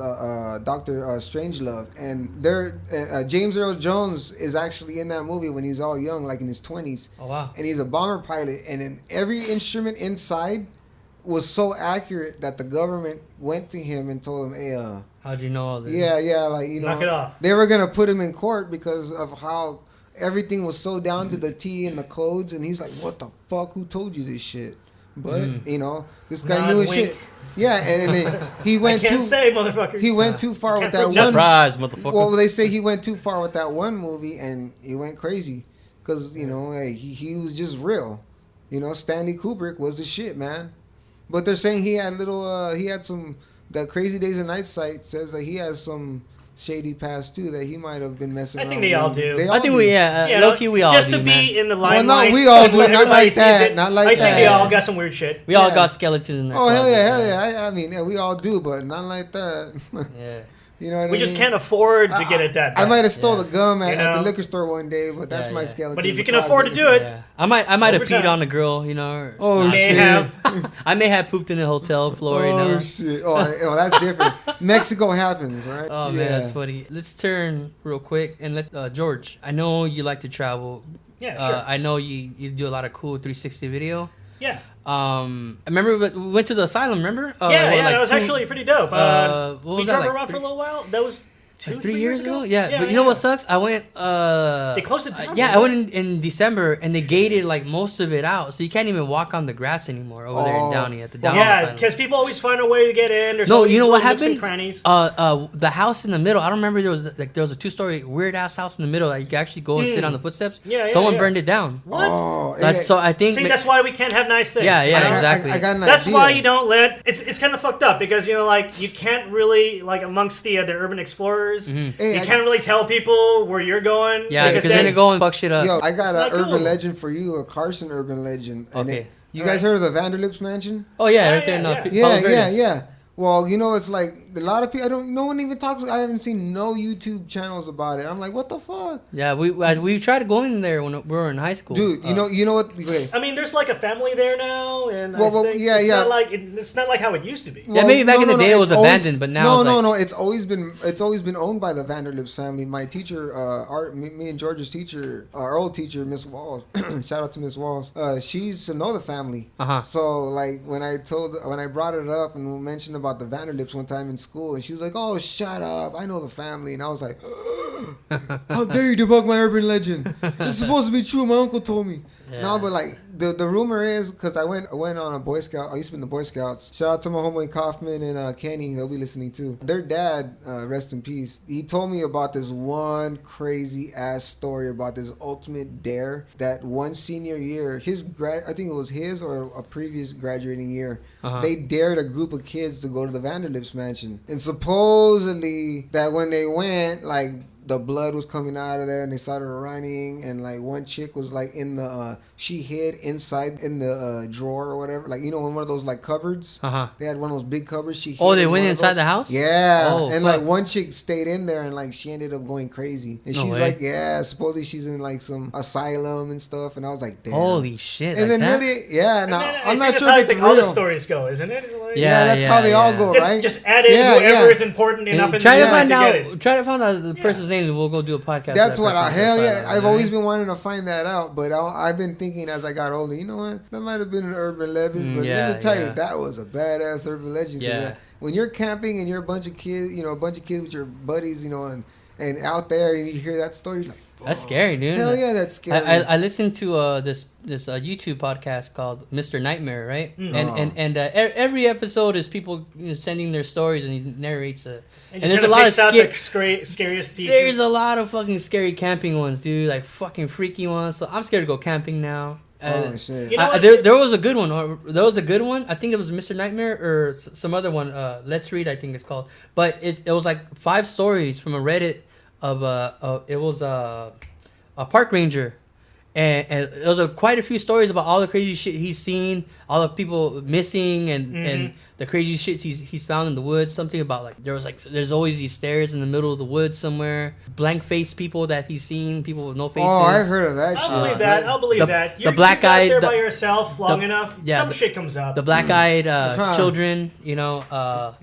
Dr. Strangelove, and James Earl Jones is actually in that movie when he's all young, like in his 20s. Oh wow! And he's a bomber pilot, and then every instrument inside was so accurate that the government went to him and told him, "Hey, how'd you know all this?" Yeah, like knock it off. They were gonna put him in court because of how everything was so down to the T and the codes, and he's like, "What the fuck? Who told you this shit?" But this guy knew his shit. Yeah, and then he went I can't say, motherfucker. He went too far with that one. Surprise, motherfucker. Well, they say he went too far with that one movie, and he went crazy because he was just real. Stanley Kubrick was the shit, man. But they're saying he had some. The Crazy Days and Nights site says that he has some shady past too that he might have been messing around. I think they all do. They I think do. we, low key, we all just do, to be man. in the Well, limelight. no, we all do. when Not everybody like sees that. it. Not like I that. think they all got some weird shit. We all Yeah. got skeletons in there. Oh hell yeah. I mean, yeah, we all do, but not like that. Yeah. You know what I mean? We just can't afford to get it that I bad. might have stole a gum You at know? the liquor store one day, but that's Yeah, my yeah. skeleton. But if in you the can afford to closet. do it, Yeah. I might have Over peed time. on a girl, you know. Or Oh, not. may shit. have. I may have pooped in a hotel floor, you Oh know. shit! Oh, that's different. Mexico happens, right? Oh man, that's funny. Let's turn real quick and let George. I know you like to travel. Yeah, sure. I know you do a lot of cool 360 video. Yeah. I remember we went to the asylum. Remember? That was actually pretty dope. what we was that, drove like around for a little while. That was two, 3 years ago. Yeah, But you know what sucks? I went. They closed it down. Yeah, I right? went in December and they gated like most of it out, so you can't even walk on the grass anymore over there in Downey at the Downey Yeah, Asylum. because people always find a way to get in. There's No, always you know what little nooks and happened? crannies. The house in the middle. I don't remember there was a 2-story weird ass house in the middle that you could actually go and sit on the footsteps. Yeah, Someone yeah. burned it down. What? Oh, So I think. See, that's why we can't have nice things. Yeah, you know? exactly. I got an That's idea. why you don't let. It's kind of fucked up because like you can't really like amongst the urban explorers, Hey, you I- can't really tell people where you're going. Yeah, because then they go and fuck shit up. Yo, I got It's an not urban cool. legend for you, a Carson urban legend. And Okay. you guys heard of the Vanderlips Mansion? Oh yeah, Oh, right there. yeah, No, yeah. Yeah, Palo yeah, Verdes. yeah. Well, it's like a lot of people. No one even talks. I haven't seen no YouTube channels about it. I'm like, what the fuck, Yeah, we tried to go in there when we were in high school. dude? You know what? Okay. I mean, there's like a family there now, and Well, I think yeah, it's yeah. Not like it's not like how it used to be. Yeah, maybe back in the day it was it's always- abandoned, but now it's like- no. It's always been owned by the Vanderlips family. My teacher, me and George's teacher, our old teacher, Miss Walls. Shout out to Miss Walls. She used to know the family. Uh-huh. So like when I brought it up and we mentioned about the Vanderlips one time in school, and she was like, "Oh, shut up! I know the family." And I was like, "How dare you debunk my urban legend? It's supposed to be true. My uncle told me." Yeah. No, but like the rumor is because I went on a Boy Scout. I used to be in the Boy Scouts. Shout out to my homeboy Kaufman and Kenny. They'll be listening too. Their dad, rest in peace. He told me about this one crazy ass story about this ultimate dare that one senior year, I think it was his or a previous graduating year. Uh-huh. They dared a group of kids to go to the Vanderlips mansion, and supposedly that when they went, like, the blood was coming out of there and they started running, and like one chick was like in the she hid inside in the drawer or whatever, like, in one of those like cupboards. Uh-huh. They had one of those big cupboards. She hid Oh, they in went one of inside those. the house? Yeah. Oh, and fuck. like one chick stayed in there and like she ended up going crazy, and No she's way. like, yeah, supposedly she's in like some asylum and stuff, and I was like, damn. Holy shit! And like then that? really, yeah, now I I'm think not that's sure how if it's all the real. stories go, isn't it? Like, Yeah, that's how they all go, Just, right? just add in Yeah, whoever yeah. is important enough in Try the to movie find get it. out. Try to find out the person's name, and we'll go do a podcast. That's for what that person. hell yeah. That's I've all, always right? been wanting to find that out, but I've been thinking as I got older, you know what? That might have been an urban legend, but yeah, let me tell yeah. you, that was a badass urban legend. 'Cause, Yeah. when you're camping and you're a bunch of kids, with your buddies, and out there and you hear that story, you're like, That's "Whoa." scary, dude. Hell yeah, that's scary. I listened to this YouTube podcast called Mr. Nightmare, right? And every episode is people sending their stories, and he narrates it. And And there's there's a lot of scariest pieces. there's a lot of fucking scary camping ones, dude. Like fucking freaky ones. So I'm scared to go camping now. Oh shit. You know what? There was a good one. There was a good one. I think it was Mr. Nightmare or some other one. Let's Read, I think it's called. But it was like 5 stories from a Reddit of it was a park ranger, and there was quite a few stories about all the crazy shit he's seen, all the people missing, and the crazy shit he's found in the woods. Something about like there's always these stairs in the middle of the woods somewhere, blank faced people that he's seen, people with no faces. Oh, I've heard of that I'll shit. believe that. I'll believe The- that. the You're black-eyed- there the- by yourself long the- enough. yeah, some the- shit comes up. The black-eyed children, If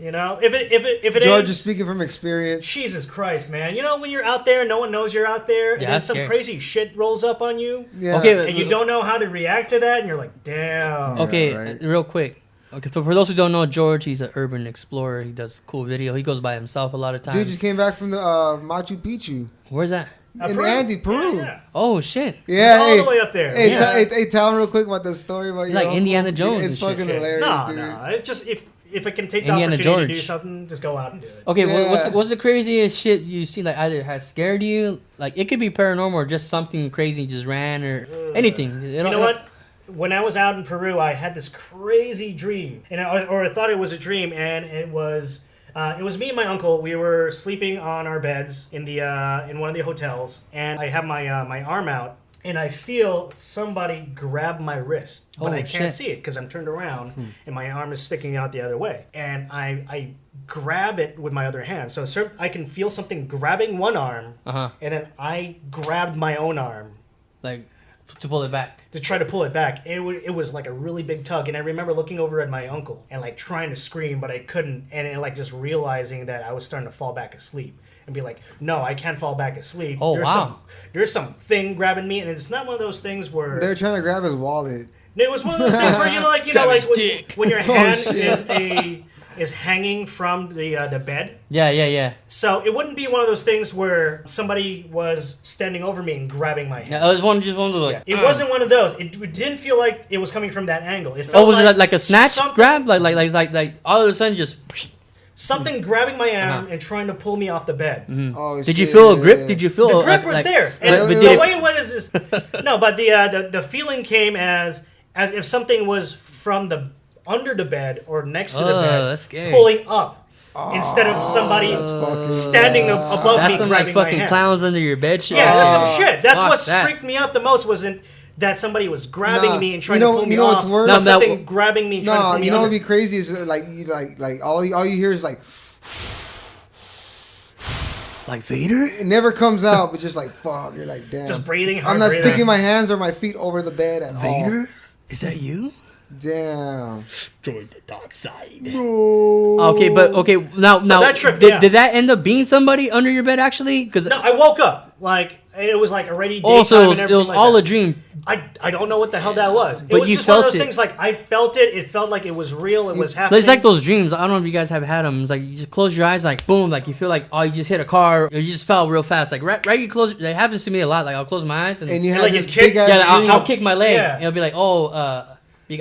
it George ain't, is speaking from experience. Jesus Christ, man. When you're out there, no one knows you're out there, and Yeah, then that's some scary. crazy shit rolls up on you, Yeah. Okay, and you don't know how to react to that, and you're like, damn. Okay, right. real quick. Okay, so for those who don't know, George, he's an urban explorer. He does cool video. He goes by himself a lot of times. Dude just came back from the Machu Picchu Where's that? in the Andes, Peru. Yeah. Oh shit! Yeah, All hey, the way up there. Hey, Yeah. tell him real quick about the story about Like your Indiana uncle. Jones It's and shit. fucking hilarious, No, dude. no. It's just if it can take the Indiana opportunity to do George. something, just go out and do it. Okay, Yeah. what's the craziest shit you've seen? Like either has scared you, like it could be paranormal or just something crazy just ran or anything. You know what? When I was out in Peru, I had this crazy dream, or I thought it was a dream, and it was It was me and my uncle. We were sleeping on our beds in the in one of the hotels, and I have my arm out, and I feel somebody grab my wrist, but I can't see it because I'm turned around and my arm is sticking out the other way. And I grab it with my other hand, so I can feel something grabbing one arm, and then I grabbed my own arm, like to pull it back. To try to pull it back. It was like a really big tug, and I remember looking over at my uncle and like trying to scream, but I couldn't, and like just realizing that I was starting to fall back asleep. And be like, no, I can't fall back asleep. Oh, wow. There's some thing grabbing me, and it's not one of those things where They're trying to grab his wallet. it was one of those things where when your hand is hanging from the bed. Yeah. So it wouldn't be one of those things where somebody was standing over me and grabbing my hand. Yeah, it was just one of those. Like, It wasn't one of those. It didn't feel like it was coming from that angle. It felt was it like a snatch grab? Like all of a sudden just. Something grabbing my arm and trying to pull me off the bed. Oh, Did you feel a grip? Did you feel the grip was there? And the way it was is no, but the feeling came as if something was from the under the bed or next to the bed pulling up instead of somebody standing above me some grabbing like fucking my hand. clowns under your bed shit. Yeah, that's some shit. That's what freaked me out the most. Wasn't that somebody was grabbing me and trying to pull me off? What's worse? Something grabbing me. Trying to pull me you know under. what'd be crazy is like all you hear is like Vader. It never comes out, but just like fuck, you're like damn. Just breathing hard. I'm not sticking my hands or my feet over the bed at all. Vader, is that you? Damn. Join the dark side. No. Okay, now that tripped, did that end up being somebody under your bed actually? Because no, I woke up like it was like already daytime. Also, and it was like all that. a dream. I don't know what the hell that was. But It was you just one of felt those it. things like I felt it. It felt like it was real. It was happening. It's like those dreams. I don't know if you guys have had them. It's like you just close your eyes, like boom, like you feel like you just hit a car, or you just fell real fast. Like right you close. That happens to me a lot. Like I'll close my eyes and you have like this you kick- big ass yeah, dream. I'll kick my leg. Yeah. And it'll be like,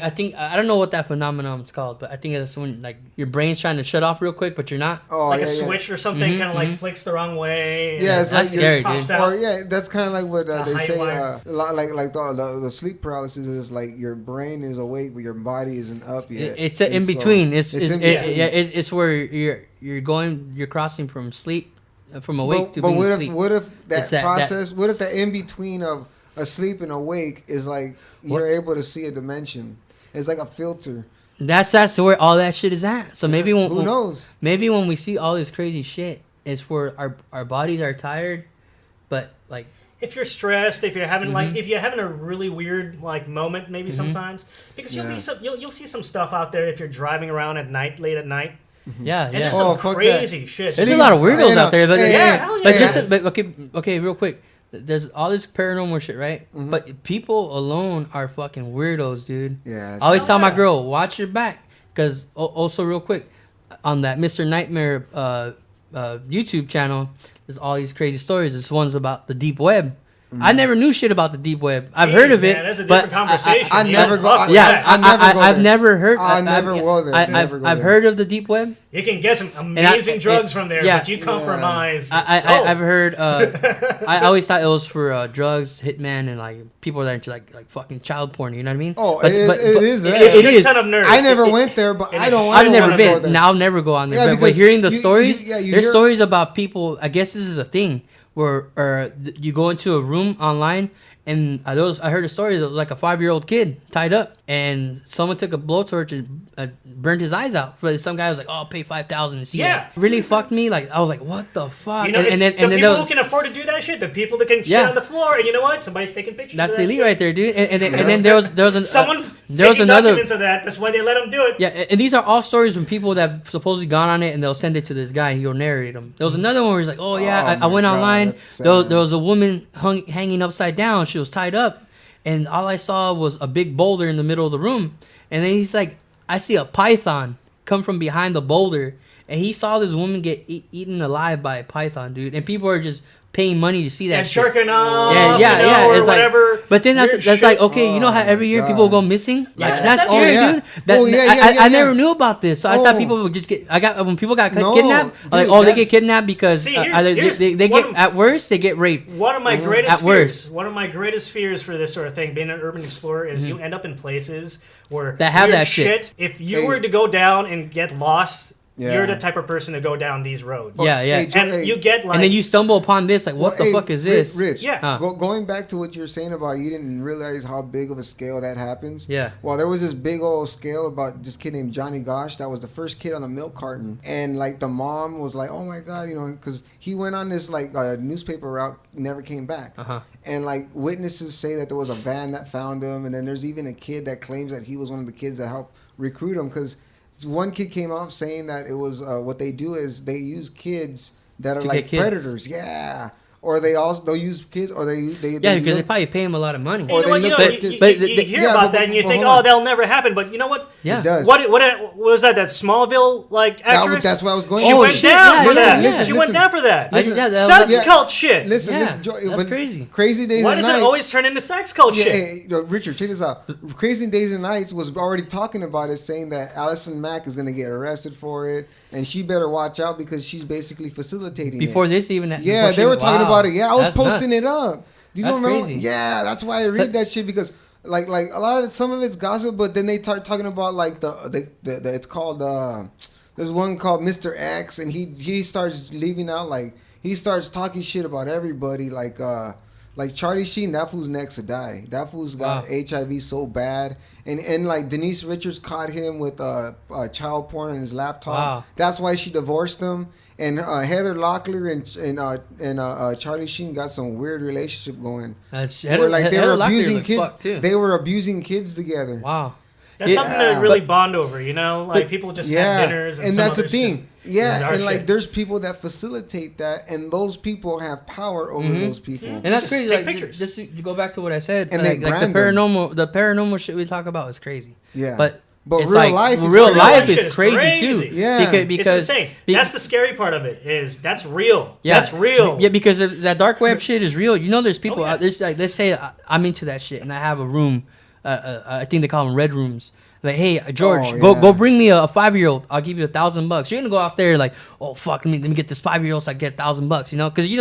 I think I don't know what that phenomenon is called, but I think it's when like your brain's trying to shut off real quick, but you're not. Oh, like yeah, a switch or something, kind of like flicks the wrong way. Yeah, and it's That's like scary, pops dude. out. Or that's kind of like what they high say. wire. Like the sleep paralysis is like your brain is awake, but your body isn't up yet. It's in between. It's in between. it's where you're crossing from sleep, from awake to but being what asleep. if what if that It's that- process? What if the in between of asleep and awake is like you're able to see a dimension? It's like a filter. That's where all that shit is at. So maybe Who knows? Maybe when we see all this crazy shit, it's where our bodies are tired, but like If you're stressed, if you're having if you're having a really weird like moment, maybe sometimes because you'll see some stuff out there if you're driving around at night, late at night. yeah. There's Oh, some fuck crazy shit. There's a lot of weirdos out there, but hell but yeah. okay, real quick. There's all this paranormal shit, right? But people alone are fucking weirdos, dude. Yeah. I always tell my yeah. girl, watch your back, because also real quick, on that Mr. Nightmare YouTube channel, there's all these crazy stories. This one's about the deep web. I never knew shit about the deep web. I've heard of it, Man, that's a but different conversation. I You never don't go- fuck I- with yeah, that. I never go I've there. never heard. I never go there. Never go I've there. heard of the deep web. You can get some amazing drugs from there, yeah. but you compromise. I've heard. I always thought it was for drugs, hitman, and like people that are into like fucking child porn. You know what I mean? Oh, But- it but- is that. It is. ton of nerds. I never went there, but I don't. I've I don't never wanna go been. there. Now I'll never go on there. Yeah, but because hearing the you stories, there's hear- stories about people. I guess this is a thing where you go into a room online. And I heard a story that was like a 5-year-old kid tied up, and someone took a blowtorch and burned his eyes out. But some guy was like, "Oh, I'll pay $5,000 to see Yeah. that." Really fucked me. Like I was like, "What the fuck?" You know, it's then the people there was- who can afford to do that shit, the people that can shit Yeah. on the floor, and you know what? Somebody's taking pictures. that's of that elite shit. right there, dude. And then there was Someone's there was taking another. documents of that. That's why they let them do it. Yeah, and these are all stories from people that have supposedly gone on it, and they'll send it to this guy. He'll narrate them. There was another one where he's like, "Oh yeah, Oh, I my went God, online. that's sad. There was a woman hanging upside down. She was tied up, and all I saw was a big boulder in the middle of the room. And then he's like, I see a python come from behind the boulder, and he saw this woman get eaten alive by a python, dude. And people are just paying money to see that And shit. jerking off, Yeah. or It's like, whatever. but then that's weird like, shit. okay, you know how every year my people God. go missing? Like Yeah. that's Oh, scary, yeah. dude. Oh, yeah, I never knew about this, so I thought Oh. people would just get. When people got No, kidnapped, dude, like they get that's- kidnapped because See, here's- either here's they one get of- at worst they get raped. One of my greatest At fears. worst. One of my greatest fears for this sort of thing, being an urban explorer, is you end up in places where That have weird that shit. If you Hey. were to go down and get lost you're the type of person to go down these roads. Yeah, yeah. And you get like, and then you stumble upon this, like, what the fuck is this? Rich, Yeah. Going back to what you were saying about you didn't realize how big of a scale that happens. Yeah. Well, there was this big old scale about this kid named Johnny Gosh that was the first kid on a milk carton, and like the mom was like, "Oh my god," because he went on this like newspaper route, never came back. And like witnesses say that there was a van that found him, and then there's even a kid that claims that he was one of the kids that helped recruit him, because one kid came out saying that it was what they do is they use kids that are like predators. Yeah. Or they'll use kids, or they because they probably pay him a lot of money. Or you hear about that and you think, oh, that'll never happen. But you know what? Yeah, it does. What was that? That Smallville like actress? That's what I was going. She went down for that. Listen, she went down for that. Sex cult shit. Listen, that's crazy. Crazy Days. Why and does Nights, it always turn into sex cult shit? Hey, Richard, check this out. Crazy Days and Nights was already talking about it, saying that Allison Mack is going to get arrested for it, and she better watch out because she's basically facilitating before it. this even. Yeah, they were talking about it. Yeah, I was posting it up. You don't remember? Crazy. Yeah, that's why I read that shit, because like a lot of some of it's gossip, but then they start talking about like the it's called there's one called Mr. X, and he starts leaving out, like he starts talking shit about everybody, like Charlie Sheen. That fool's next to die. That fool's got HIV so bad. And like Denise Richards caught him with child porn on his laptop. Wow. That's why she divorced him. And Heather Locklear and Charlie Sheen got some weird relationship going. They were abusing kids. They were abusing kids together. Wow. That's something to really bond over, like people just have dinners, and that's the thing. Yeah, and like shit. there's people that facilitate that, and those people have power over those people. And that's crazy. Take like pictures. just to go back to what I said, and like they the paranormal shit we talk about is crazy. Yeah, but it's real life is crazy too. Yeah, because it's insane. That's the scary part of it. Is that's real. Yeah, that's real. Yeah, because that dark web shit is real. There's people. There's like, let's say I'm into that shit, and I have a room. I think they call them red rooms. Like, hey George, go bring me a 5-year-old. I'll give you $1,000. You're gonna go out there like, oh fuck, let me get this 5-year-old so I get $1,000. Because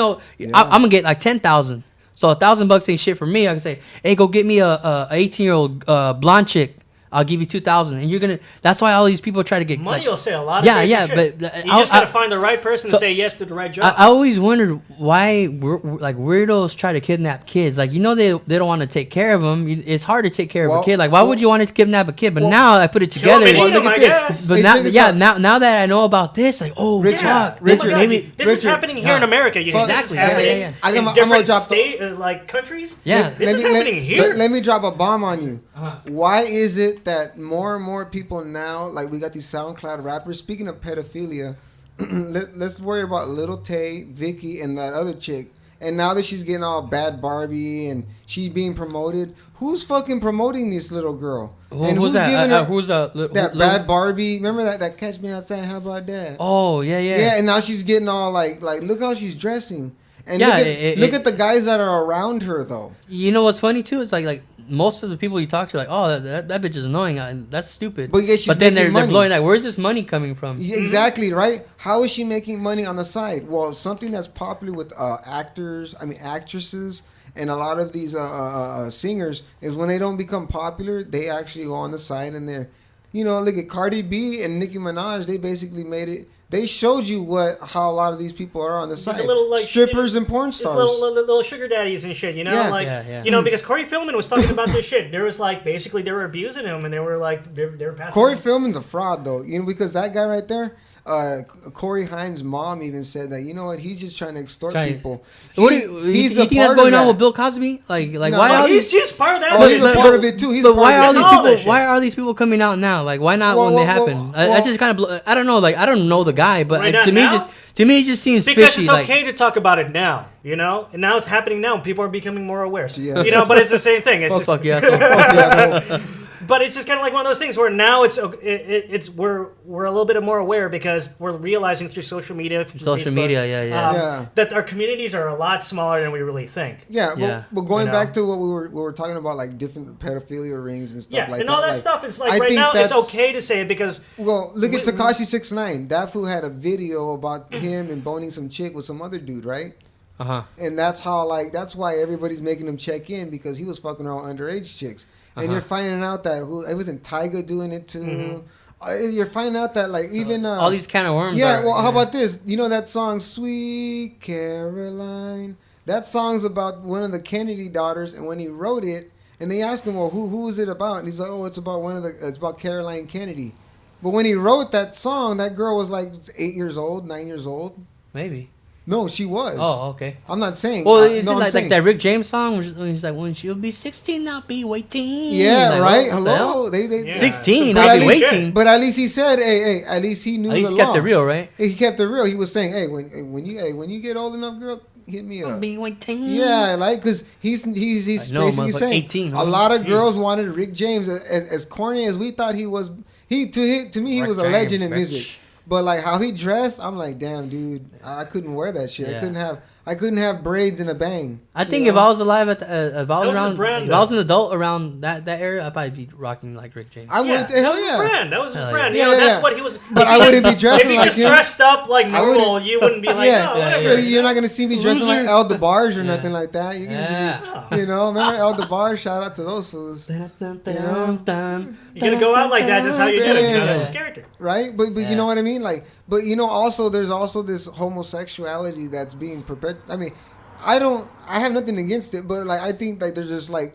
I'm gonna get like 10,000. So $1,000 ain't shit for me. I can say, hey, go get me a 18-year-old blonde chick. I'll give you 2,000, and you're gonna. That's why all these people try to get money. Will say a lot of shit. But you just gotta find the right person to say yes to the right job. I always wondered why weirdos try to kidnap kids. Like, they don't want to take care of them. It's hard to take care of a kid. Like, why would you want to kidnap a kid? But now I put it together. Look at this. But now that I know about this, like, oh, Richard, maybe this is happening here in America. Exactly. Yeah. I'm gonna drop like countries. Yeah, this is happening here. Let me drop a bomb on you. Why is it that more and more people now, like we got these SoundCloud rappers, speaking of pedophilia, let's worry about Lil Tay, Vicky, and that other chick. And now that she's getting all bad Barbie and she's being promoted, who's fucking promoting this little girl? And who's that? Giving her who's that bad Barbie? Remember that Catch Me Outside? How about that? Oh yeah. Yeah, and now she's getting all like look how she's dressing. And look at the guys that are around her though. You know what's funny too? It's like most of the people you talk to are like, oh, that bitch is annoying. That's stupid. But then they're blowing like, where's this money coming from? Yeah, exactly, right? How is she making money on the side? Well, something that's popular with actresses, and a lot of these singers is when they don't become popular, they actually go on the side and they're, look at Cardi B and Nicki Minaj. They basically made it. They showed you how a lot of these people are on the side. Strippers and porn stars. Little sugar daddies and shit, because Corey Feldman was talking about this shit. There was basically they were abusing him and they were passing. Corey Feldman's a fraud though, because that guy right there, Corey Haim's mom even said that, he's just trying to extort people. He's you think that's going on with Bill Cosby? Like why? He's part of that. Oh, he's a part of it too. But why are these people? Why are these people coming out now? Like, why not when they happen? I just kind of, I don't know. Like, I don't know the guy, but to me, it just seems because fishy. It's okay to talk about it now, and now it's happening now. People are becoming more aware. Yeah. But it's the same thing. It's fuck yeah. But it's just kind of like one of those things where now we're a little bit more aware because we're realizing through social media, that our communities are a lot smaller than we really think. Yeah. But going back to what we were talking about, like different pedophilia rings and stuff like that. Yeah, and all that stuff is like right now it's okay to say it because. Well, look at Tekashi 6ix9ine. That fool had a video about him and boning some chick with some other dude, right? And that's that's why everybody's making him check in because he was fucking around underage chicks. And you're finding out that it wasn't Tyga doing it too. You're finding out that like even all these kind of worms. yeah. Well, how about this? You know that song "Sweet Caroline"? That song's about one of the Kennedy daughters, and when he wrote it, and they asked him, "Well, who is it about?" And he's like, "Oh, it's about Caroline Kennedy." But when he wrote that song, that girl was like 8 years old, 9 years old. Maybe. No, she was. Oh, okay. I'm not saying. Well, it's no, like that Rick James song when he's like, when she'll be 16, I'll be waiting. Yeah, like, right. what the hell? Hello. They Yeah. 16, But I'll at be least- waiting. But at least he said, hey, at least he knew At least the he kept law. it real, right? He kept it real. He was saying, hey, when you get old enough, girl, hit me I'll up. be waiting. Yeah, like because he's I know, basically motherfucker, saying 18, a huh? lot of girls wanted Rick James. As corny as we thought he was, to me he Rick was a James, legend in Rich. music. But like how he dressed, I'm like, damn, dude, I couldn't wear that shit. Yeah. I couldn't have braids and a bang. I think you if know? I was alive at the, if I was was his around, brand, if I was though. an adult around that era, I'd probably be rocking like Rick James. I Yeah, would, that hell was his yeah. brand. That was his Hell brand. yeah. You know, Yeah, that's yeah. what he was. But if I he wouldn't was- be dressing if he like was him. dressed up like I wouldn't- normal, you wouldn't be like, Yeah. oh, whatever. Yeah, You're not gonna see me dressing like Loser. El DeBarge or Yeah. nothing like that. You're gonna Yeah. just be, you know, remember El DeBarge? Shout out to those fools, You're gonna go out like that. That's how you do it. You know, that's his character. right? But Yeah. you know what I mean? Like, but you know, also there's also this homosexuality that's being perpetuated. I mean, I have nothing against it, but like I think like there's just like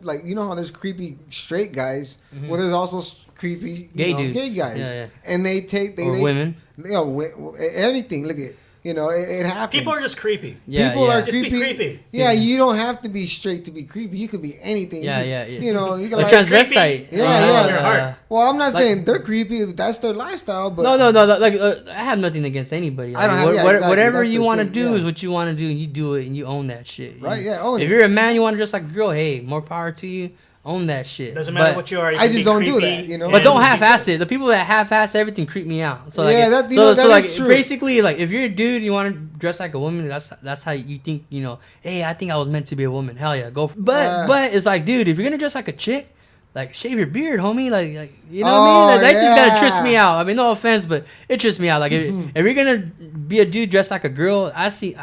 like you know how there's creepy straight guys, well there's also creepy Gay dudes. gay guys, Yeah, yeah. and they Or women. you know, anything. Look at. You know, it happens. People are just creepy. Yeah, People yeah. are Just be creepy. creepy. Yeah, you don't have to be straight to be creepy. You could be anything. Yeah, you yeah, could, yeah. You know, you can A like. transvestite. Yeah, That's yeah. in your heart. Well, I'm not Like- saying they're creepy. That's their lifestyle. But No. Like I have nothing against anybody. I don't Like, have- yeah, exactly. Whatever That's you the want to thing, do yeah. is what you want to do, and you do it, and you own that shit. Right, yeah, own If it. you're a man, you want to dress like a girl. Hey, more power to you. Own that shit. Doesn't matter But- what you are. You I can just be don't do creepy that, you know? But and don't be half-ass good. it. The people that half-ass everything creep me out. So like, Yeah, that- you know, that like is true. basically, like if you're a dude, you want to dress like a woman. That's how you think. You know, hey, I think I was meant to be a woman. Hell yeah, go. But it's like, dude, if you're gonna dress like a chick, like shave your beard, homie. Like you know what I mean? Like, that just gotta triss me out. I mean, no offense, but it triss me out. Like if you're gonna be a dude dressed like a girl, I seen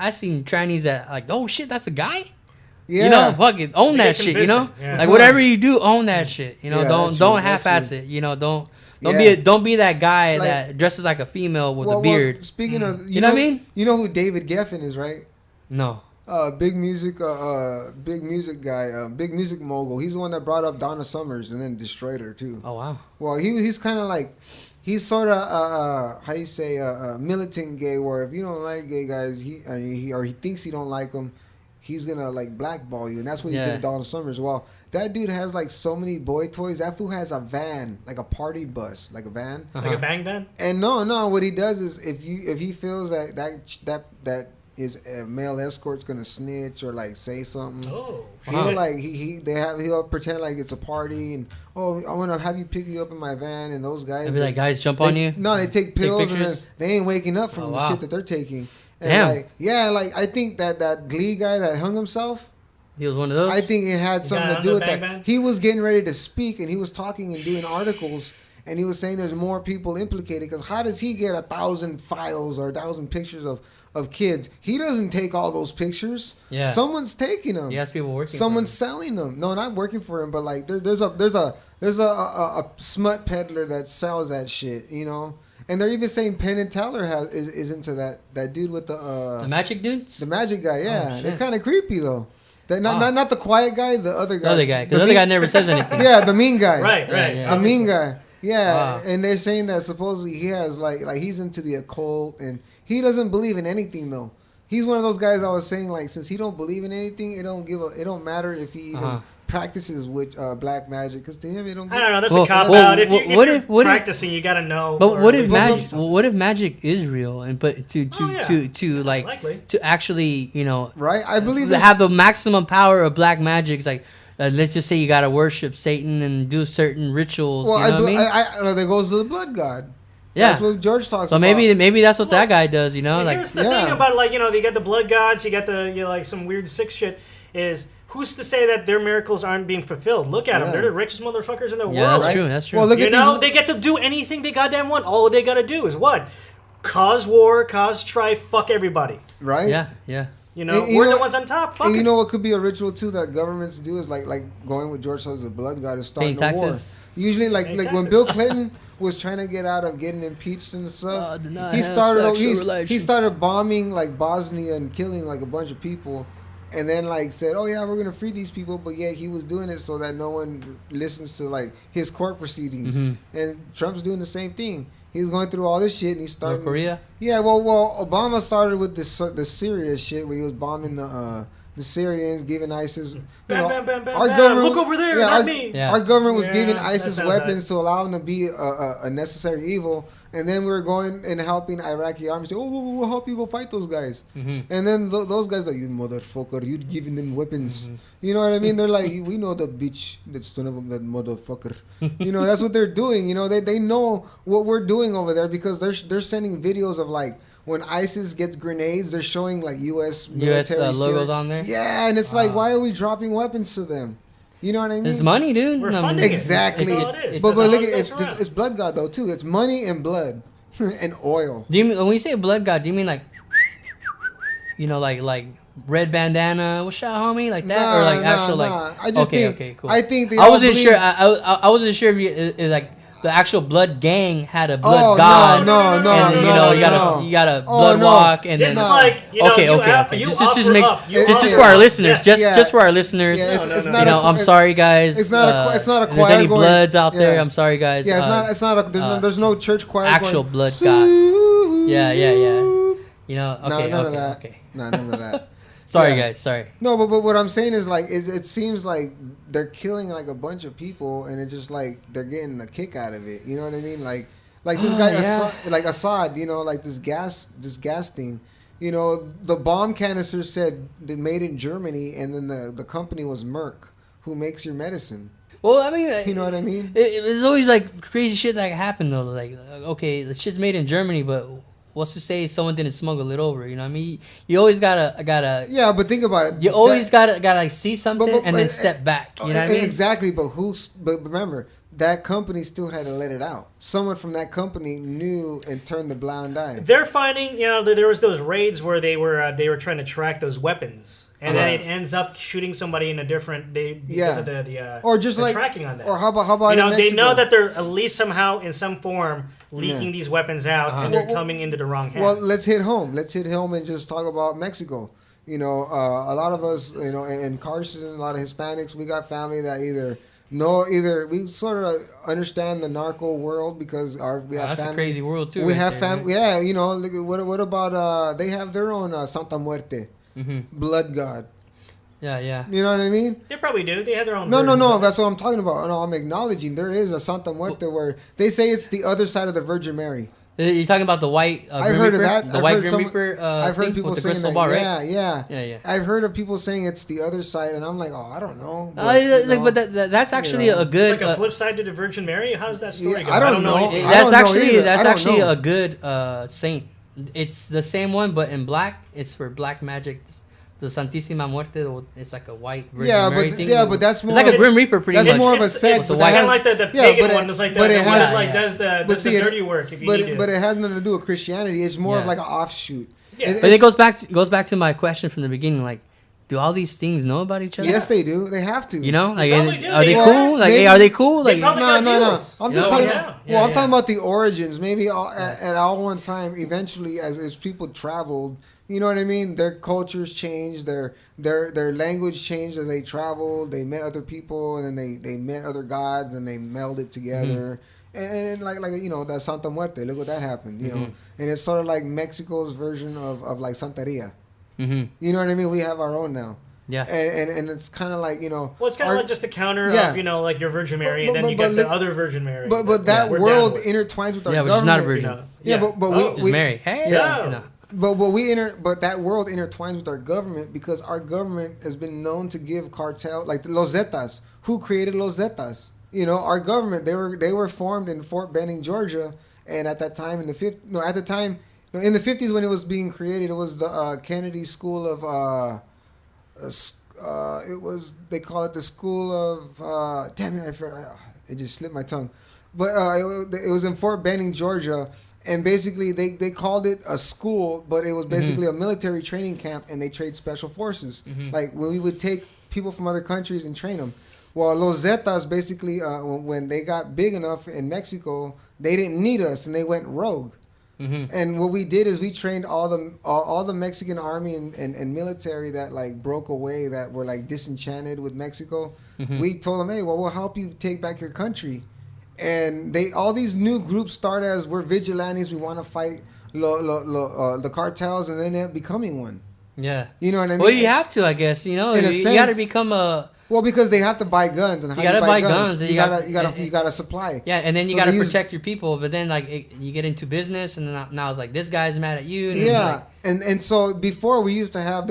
trannies that like, oh shit, that's a guy. yeah, You know, fuck it, own They that get shit. You know, convincing, yeah. like whatever you do, own that shit. You know, Yeah, that's don't true, that's half-ass true. it. You know, don't Yeah. don't be that guy Like- that dresses like a female with Well, a beard. Well, speaking of, You know what I mean? You know who David Geffen is, right? No. Big music guy, big music mogul. He's the one that brought up Donna Summers and then destroyed her too. Oh wow. Well, he's kind of like, he's sort of how you say militant gay, where if you don't like gay guys, he thinks you don't like them, he's gonna like blackball you, and that's what he Yeah. did to Donna Summers. Well, that dude has like so many boy toys. That fool has a van, like a party bus, like a van. Like Uh-huh. a bang bang. And no, what he does is if he feels that his male escort's gonna snitch or like say something. Oh, He'll shit. like he'll pretend like it's a party and I want to have you pick you up in my van, and those guys I'd be like, guys, jump they- on you. No, they take pills and then pictures? they ain't waking up from Oh, the wow. shit that they're taking. And Damn. like I think that Glee guy that hung himself, He was one of those. I think it had The something guy to on do the with Bang that. Bang? He was getting ready to speak and he was talking and doing articles. And he was saying there's more people implicated because how does he get 1,000 files or 1,000 pictures of kids? He doesn't take all those pictures. Yeah. Someone's taking them. He has people working. for Someone's him. selling them. No, not working for him, but like there's a smut peddler that sells that shit, you know. And they're even saying Penn and Teller is into that dude with the the magic dudes. magic guy. Yeah, Oh, shit. they're kind of creepy though. Wow. Not the quiet guy, the other guy. The other guy, because the other guy never says anything. Yeah, the mean guy. Right, Yeah, right. yeah. The mean obviously. guy. Yeah, Wow. and they're saying that supposedly he has like he's into the occult and he doesn't believe in anything though. He's one of those guys I was saying like since he don't believe in anything, it don't matter if he even Uh-huh. practices with black magic because to him it don't. I don't know. That's Well, a cop well, out. If, well, you, if what you're if- what if- practicing, you got to know. But or what at if least know magic? something. What if magic is real and but to Oh, yeah. to like Likely. to actually Right, I believe to this. have the maximum power of black magic? It's like let's just say you gotta worship Satan and do certain rituals. Well, you know what I mean? there goes to the blood god. Yeah. That's what George talks So about. maybe that's what that guy does. You know, And like here's the yeah. thing about like you got the blood gods, you got the like some weird sick shit. Is who's to say that their miracles aren't being fulfilled? Look at them; Yeah. they're the richest motherfuckers in the yeah, world. that's right? true. That's true. Well, look You at know, these. they get to do anything they goddamn want. All they gotta do is what? Cause war, cause strife, fuck everybody. Right. yeah. You know, And you we're know- the ones on top. Fuck And you it. know what could be a ritual too that governments do is like going with George Soros, the blood god, is starting Paying a war. taxes. Usually, like Paying when taxes. Bill Clinton was trying to get out of getting impeached and stuff, did not he have started sexual he relations. started bombing like Bosnia and killing like a bunch of people, and then like said, "Oh yeah, we're gonna free these people," but yeah, he was doing it so that no one listens to like his court proceedings. And Trump's doing the same thing. He's going through all this shit, and he's starting. North Korea. Yeah, well, Obama started with the Syria shit where he was bombing the Syrians, giving ISIS. Bam, bam, bam, our bam. government, Look over there, yeah, not our, me. Yeah. Our government was Yeah, giving that ISIS sounds weapons to allow them to be a necessary evil, and then we were going and helping Iraqi army say, "Oh, we'll help you go fight those guys." And then those guys like, "You motherfucker, you giving them weapons." You know what I mean? They're like, "We know that bitch, that son of that motherfucker." You know, that's what they're doing. You know, they know what we're doing over there because they're sending videos of like. When ISIS gets grenades, they're showing like U.S. military logos on there. Yeah, and it's like, why are we dropping weapons to them? You know what I mean? It's money, dude. We're I mean, funding it. Exactly. That's all it is. But That's look how at it it's goes around. it's blood god though too. It's money and blood and oil. Do you mean, when we say blood god? Do you mean like, like red bandana? What's up, homie? Like that, or like actual like? I just think. Okay, cool. I think they I all wasn't believe- sure. I wasn't sure if like the actual blood gang had a blood Oh, god. no, and you gotta blood no. walk and This then. is like, okay. you Just offer make up. You just offer for our up. listeners. Yeah. Just for our listeners. Yeah, it's not a- I'm sorry, guys. It's not a If there's choir any going- bloods out there, yeah. I'm sorry, guys. Yeah, it's not a. There's no church choir. actual going, blood god. Yeah. "Soup." Okay. None of that. Okay. No, none of that. Sorry, Yeah. guys. Sorry. No, but what I'm saying is like it seems like they're killing like a bunch of people, and it's just like they're getting a kick out of it. You know what I mean? Like this guy, yeah. Assad. You know, like this gas thing. You know, the bomb canister said they made in Germany, and then the company was Merck, who makes your medicine. Well, I mean, You know what I mean? There's always like crazy shit that happen though. Like, okay, the shit's made in Germany, but what's to say someone didn't smuggle it over? You know what I mean? You always gotta. Yeah, but think about it. You always gotta like see something and then step back. You know what I mean? Exactly, but but remember, that company still had to let it out. Someone from that company knew and turned the blind eye. They're finding, there was those raids where they were trying to track those weapons, and then it ends up shooting somebody in a different because of the or just the like tracking on that. Or how about they in Mexico? know that they're at least somehow in some form leaking these weapons out, and they're coming into the wrong hands. Well, let's hit home. Let's hit home and just talk about Mexico. You know, a lot of us, in Carson, a lot of Hispanics, we got family that either we sort of understand the narco world because we have that's family. a crazy world too. We right have there, family. Yeah, look at what about they have their own Santa Muerte, blood god. Yeah. You know what I mean? They probably do. They have their own. No. versions of it. That's what I'm talking about. No, I'm acknowledging there is a Santa Muerte where they say it's the other side of the Virgin Mary. You're talking about the white I've Grim heard Reaper? of that. The I've white heard Grim some- Reaper I've heard thing people with the saying crystal that. ball, right? Yeah. I've heard of people saying it's the other side, and I'm like, oh, I don't know. But that's actually a good. It's like a flip side to the Virgin Mary. How does that story go? I don't know. anything. I don't know either. That's I don't actually know. a good saint. It's the same one, but in black. It's for black magic. The Santísima Muerte. It's like a white Virgin Mary thing. but that's more. It's like a Grim Reaper, pretty That's much. more of a sect. It's but kind that of like the yeah, pagan but one. It's like the but it one has- that like does the dirty work if you need but to. it has nothing to do with Christianity. It's more of Yeah. like an offshoot. Yeah. But it goes back to my question from the beginning. Like, do all these things know about each other? Yes, they do. They have to. You know, like, probably do. are they They cool? are. Like, Maybe- are they cool? They Like, probably No. got deals. I'm You just know? talking. Yeah. Yeah, I'm yeah. talking about the origins. Maybe at all one time, eventually, as people traveled, you know what I mean. Their cultures changed. Their language changed as they traveled. They met other people, and then they met other gods, and they melded together. And like that Santa Muerte. Look what that happened. You know, and it's sort of like Mexico's version of like Santeria. mm-hmm. You know what I mean? We have our own now. Yeah. And it's kind of like Well, it's kind of like just the counter Yeah. of like your Virgin Mary, But- and then you but get the look- other Virgin Mary. But that we're world down with. intertwines with our Yeah, which government. is not a virgin. Yeah, but Oh. Just Mary. Hey. Yeah. You know. But that world intertwines with our government because our government has been known to give cartel like the Los Zetas. Who created Los Zetas? You know, our government. They were formed in Fort Benning, Georgia, and at that time in the in the 50s when it was being created, it was the Kennedy School of they call it the School of damn it, it just slipped my tongue, but it was in Fort Benning, Georgia. And basically, they called it a school, but it was basically a military training camp, and they trained special forces. Like when we would take people from other countries and train them. Well, Los Zetas basically, when they got big enough in Mexico, they didn't need us, and they went rogue. Mm-hmm. And what we did is we trained all the Mexican army and military that like broke away, that were like disenchanted with Mexico. Mm-hmm. We told them, hey, well, we'll help you take back your country. And all these new groups start as, we're vigilantes, we want to fight the cartels, and then end up becoming one. Yeah. You know what I mean? Well, you have to, I guess. You know, In a you got to sense. become a. Well, because they have to buy guns, and how You gotta you buy guns, You gotta supply. Yeah, and then you So got to they use- protect your people. But then, like, you get into business, and then now it's like, this guy's mad at you. And it's Yeah, like, and so before we used to have,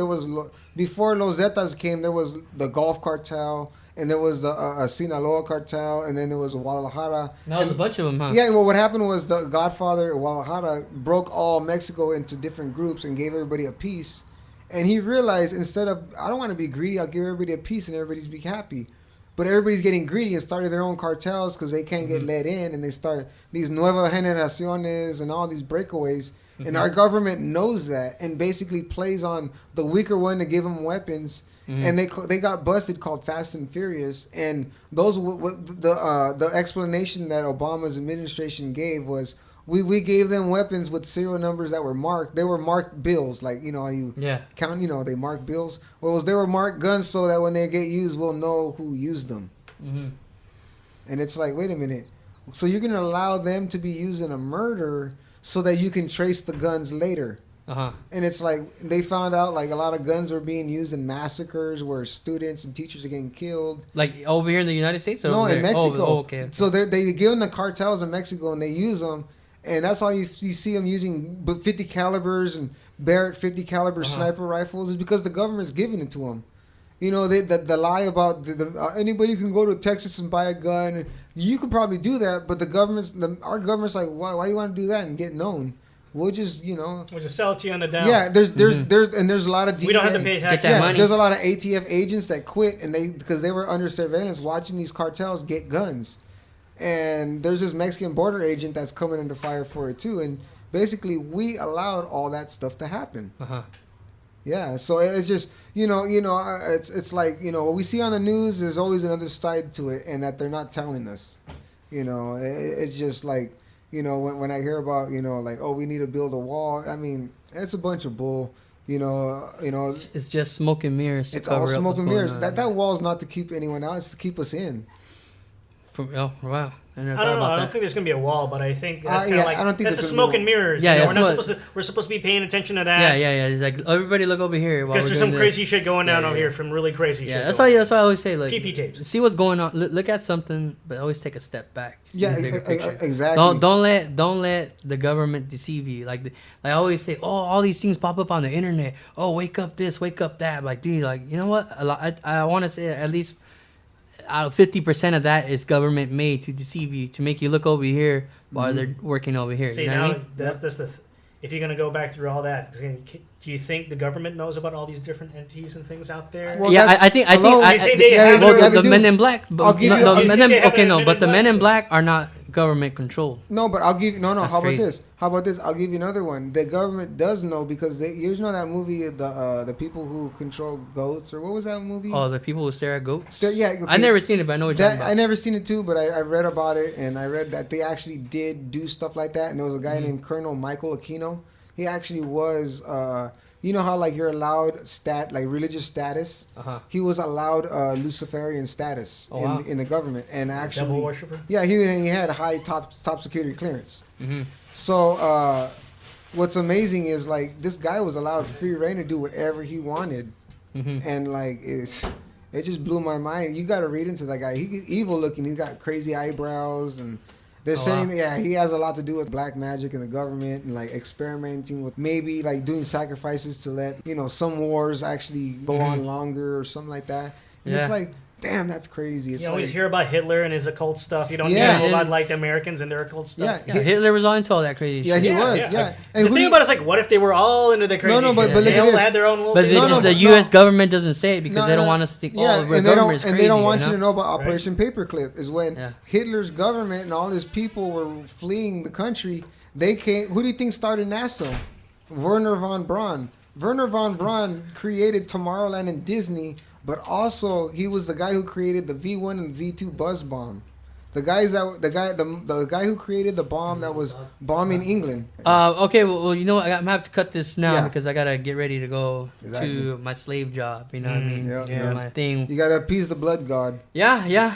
before Los Zetas came, there was the Gulf Cartel, and there was the Sinaloa Cartel, and then there was Guadalajara. that was a bunch of them, huh? Yeah, well, what happened was the Godfather Guadalajara broke all Mexico into different groups and gave everybody a piece. And he realized, instead of, I don't want to be greedy, I'll give everybody a piece and everybody's be happy. But everybody's getting greedy and started their own cartels because they can't get let in, and they start these nueva generaciones and all these breakaways. And our government knows that and basically plays on the weaker one to give them weapons. And they got busted, called Fast and Furious. And those the explanation that Obama's administration gave was, we gave them weapons with serial numbers that were marked. They were marked bills, like, you know, how you count, you know, they mark bills. Well, they were marked guns so that when they get used, we'll know who used them. Mm-hmm. And it's like, wait a minute. So you're going to allow them to be used in a murder so that you can trace the guns later. Uh-huh. And it's like, they found out like a lot of guns are being used in massacres where students and teachers are getting killed. Like over here in the United States? Or No, over in there? Mexico. Oh, okay. So they give them the cartels in Mexico and they use them. And that's all you see them using 50 calibers and Barrett 50 caliber sniper rifles, is because the government's giving it to them. You know, the lie about anybody can go to Texas and buy a gun. You could probably do that, but our government's like, why do you want to do that and get known? We'll just, you know, We'll just sell it to you on the down. yeah. There's a lot of DEA. We don't have to pay taxes. Get that money. There's a lot of ATF agents that quit because they were under surveillance watching these cartels get guns. And there's this Mexican border agent that's coming under fire for it too. And basically, we allowed all that stuff to happen. Uh-huh. Yeah, so it's just it's like, you know, what we see on the news. There's always another side to it, and that they're not telling us. You know, it's just like, you know, when I hear about, you know, like, oh, we need to build a wall. I mean, it's a bunch of bull. You know, It's just smoke and mirrors. it's all smoke and mirrors. That wall's not to keep anyone out. It's to keep us in. Oh, wow. I don't know. I don't think there's gonna be a wall, but I think that's kind of yeah, like, I don't think that's the there's gonna smoke be a and mirrors. Yeah, you know, yeah, we're supposed to be paying attention to that. Yeah. It's like, everybody look over here. Because there's some crazy shit going down over here, from really crazy shit. Yeah, that's why I always say, like, PP tapes. see what's going on. Look at something, but always take a step back to see Yeah, the bigger picture. exactly. Don't let the government deceive you. Like I always say, oh, all these things pop up on the internet. Oh, wake up this, wake up that. Like, dude, like, you know what? I want to say at least 50% of that is government made to deceive you, to make you look over here while they're working over here. See, you know now what I mean? that's if you're gonna go back through all that, do you think the government knows about all these different entities and things out there? Well, Yeah, that's- I think hello? You think they have yeah, the they Men do. in Black. I'll give you- no, I'll- men You in, think they have okay, a no, Men but in the Men Black? in Black are not government controlled. No, but I'll give no. That's How about crazy. this? How about this? I'll give you another one. The government does know, because you know that movie, the people who control goats, or what was that movie? Oh, the people who stare at goats. Yeah, okay. I never seen it, but I know what you're talking That, about. I never seen it too, but I read about it, and I read that they actually did do stuff like that. And there was a guy named Colonel Michael Aquino. He actually was, you know how like you're allowed religious status. He was allowed Luciferian status in the government, and actually Devil worshiper? Yeah, he had high top security clearance. Mm-hmm. So what's amazing is like this guy was allowed free reign to do whatever he wanted, and like it just blew my mind. You got to read into that guy. He's evil looking. He's got crazy eyebrows, and they're saying he has a lot to do with black magic and the government, and like experimenting with maybe like doing sacrifices to let some wars actually go on longer or something like that. And it's like, damn, that's crazy. It's You always like, hear about Hitler and his occult stuff. You don't Yeah. hear about like the Americans and their occult stuff. Yeah. Hitler was all into all that crazy yeah, shit. he was. Yeah. And the who thing do about it is like, what if they were all into the crazy? No, but shit? look They at all this. had their own little. But thing. the U.S. government doesn't say it because they don't want us to think, Yeah, the and they government is don't crazy. and they don't want you you to know about Operation Paperclip. Is when Yeah. Hitler's government and all his people were fleeing the country. They came. Who do you think started NASA? Werner von Braun. Werner von Braun created Tomorrowland and Disney but also he was the guy who created the V1 and V2 buzz bomb. The guy who created the bomb that was bombing England. Okay, well, you know what? I'm gonna have to cut this now Yeah. because I gotta get ready to go Exactly. to my slave job. You know what I mean? Yeah, You know, yeah. my thing. You gotta appease the blood god. Yeah.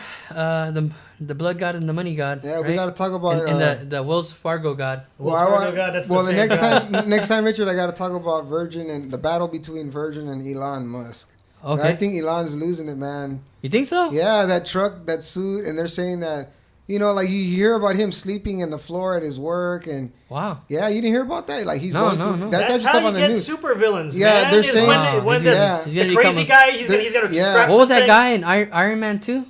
The blood god and the money god. Yeah, right? we gotta talk about. and the Wells Fargo god. Wells Well, Fargo God, that's well, the the same next God. next time, Richard, I gotta talk about Virgin and the battle between Virgin and Elon Musk. Okay. I think Elon's losing it, man. You think so? Yeah, that truck, that suit, and they're saying that, you know, like you hear about him sleeping in the floor at his work, and Wow. yeah, you didn't hear about that? Like he's No, going no, through no. That's That's stuff how you on the get news. super villains. Yeah, man, they're is saying- when he's the, gonna the become crazy a- guy, he's gonna Yeah. strap What was that something. guy in Iron Man 2?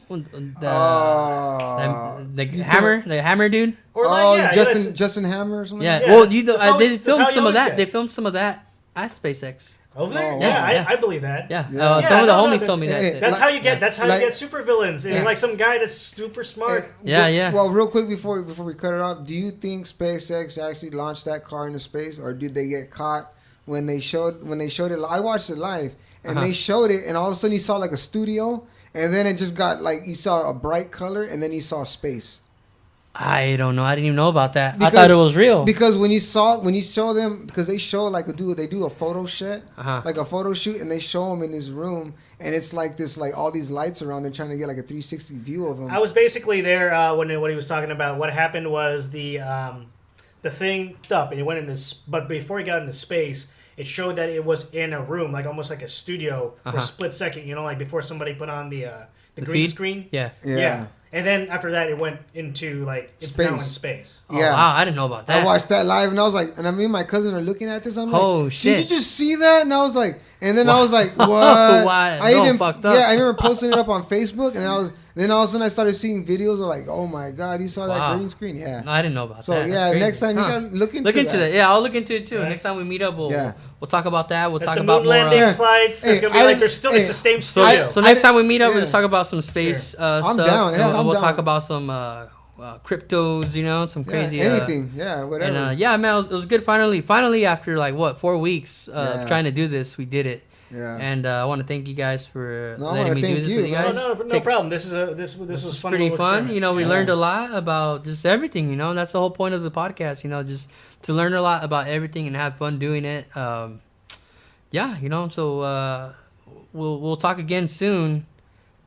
The You hammer dude. Or like, Oh, yeah, Justin Hammer or something? Yeah. Yeah, Well, that's they how filmed you some of always that. get. They filmed some of that at SpaceX. over there. Oh, Yeah, wow. Yeah. I believe that. Yeah. Yeah. Some of the no, homies told me hey, that. That's how you get. Yeah. That's how Like- you get super villains. Is Yeah. like some guy that's super smart. Yeah. Well, real quick before we cut it off, do you think SpaceX actually launched that car into space, or did they get caught when they showed it? I watched it live, and Uh-huh. they showed it, and all of a sudden you saw like a studio, and then it just got like you saw a bright color, and then you saw space. I don't know. I didn't even know about that. I Because- thought it was real. Because when you show them, because they show like they do a photo shoot, Uh-huh. like a photo shoot, and they show him in his room, and it's like this, like all these lights around. They're trying to get like a 360 view of him. I was basically there when he was talking about what happened was the thing up and it went into but before he got into space, it showed that it was in a room, like almost like a studio for Uh-huh. a split second. You know, like before somebody put on the The green feed? screen. Yeah. Yeah. And then after that, it went into like it's now in Space. space. Oh, Yeah. wow. I didn't know about that. I watched that live, and I was like, and I mean, my cousin are looking at this. I'm like, Oh, shit. Did you just see that? And I was like, and then I was like, what? Wow, I no, even fucked up. Yeah, I remember posting it up on Facebook, and then all of a sudden I started seeing videos of like, oh my god, you saw Wow. that green screen? Yeah. No, I didn't know about So that. That's yeah, crazy. next time you gotta look into that. Yeah, I'll look into it too. Yeah. Next time we meet up, we'll Yeah. we'll talk about that. We'll That's talk the about moon more. landing Yeah. flights. There's Hey, gonna be I like didn't- there's still hey, it's the same So, studio. so next time we meet up, Yeah. let's talk about some space I'm stuff. down, yeah, and I'm we'll down. talk about some cryptos, some crazy anything. Yeah, whatever. And yeah, man, it was good. Finally, after like 4 weeks Yeah. trying to do this, we did it. yeah. And I want to thank you guys for No, I letting wanna me do thank this you, with you man. guys. no problem. This was fun. Pretty little fun. experiment. We Yeah. learned a lot about just everything. And that's the whole point of the podcast. Just to learn a lot about everything and have fun doing it. Yeah. So we'll talk again soon,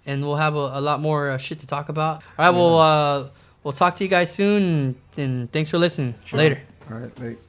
and we'll have a lot more shit to talk about. All right. We'll talk to you guys soon, and thanks for listening. Later. All right, like.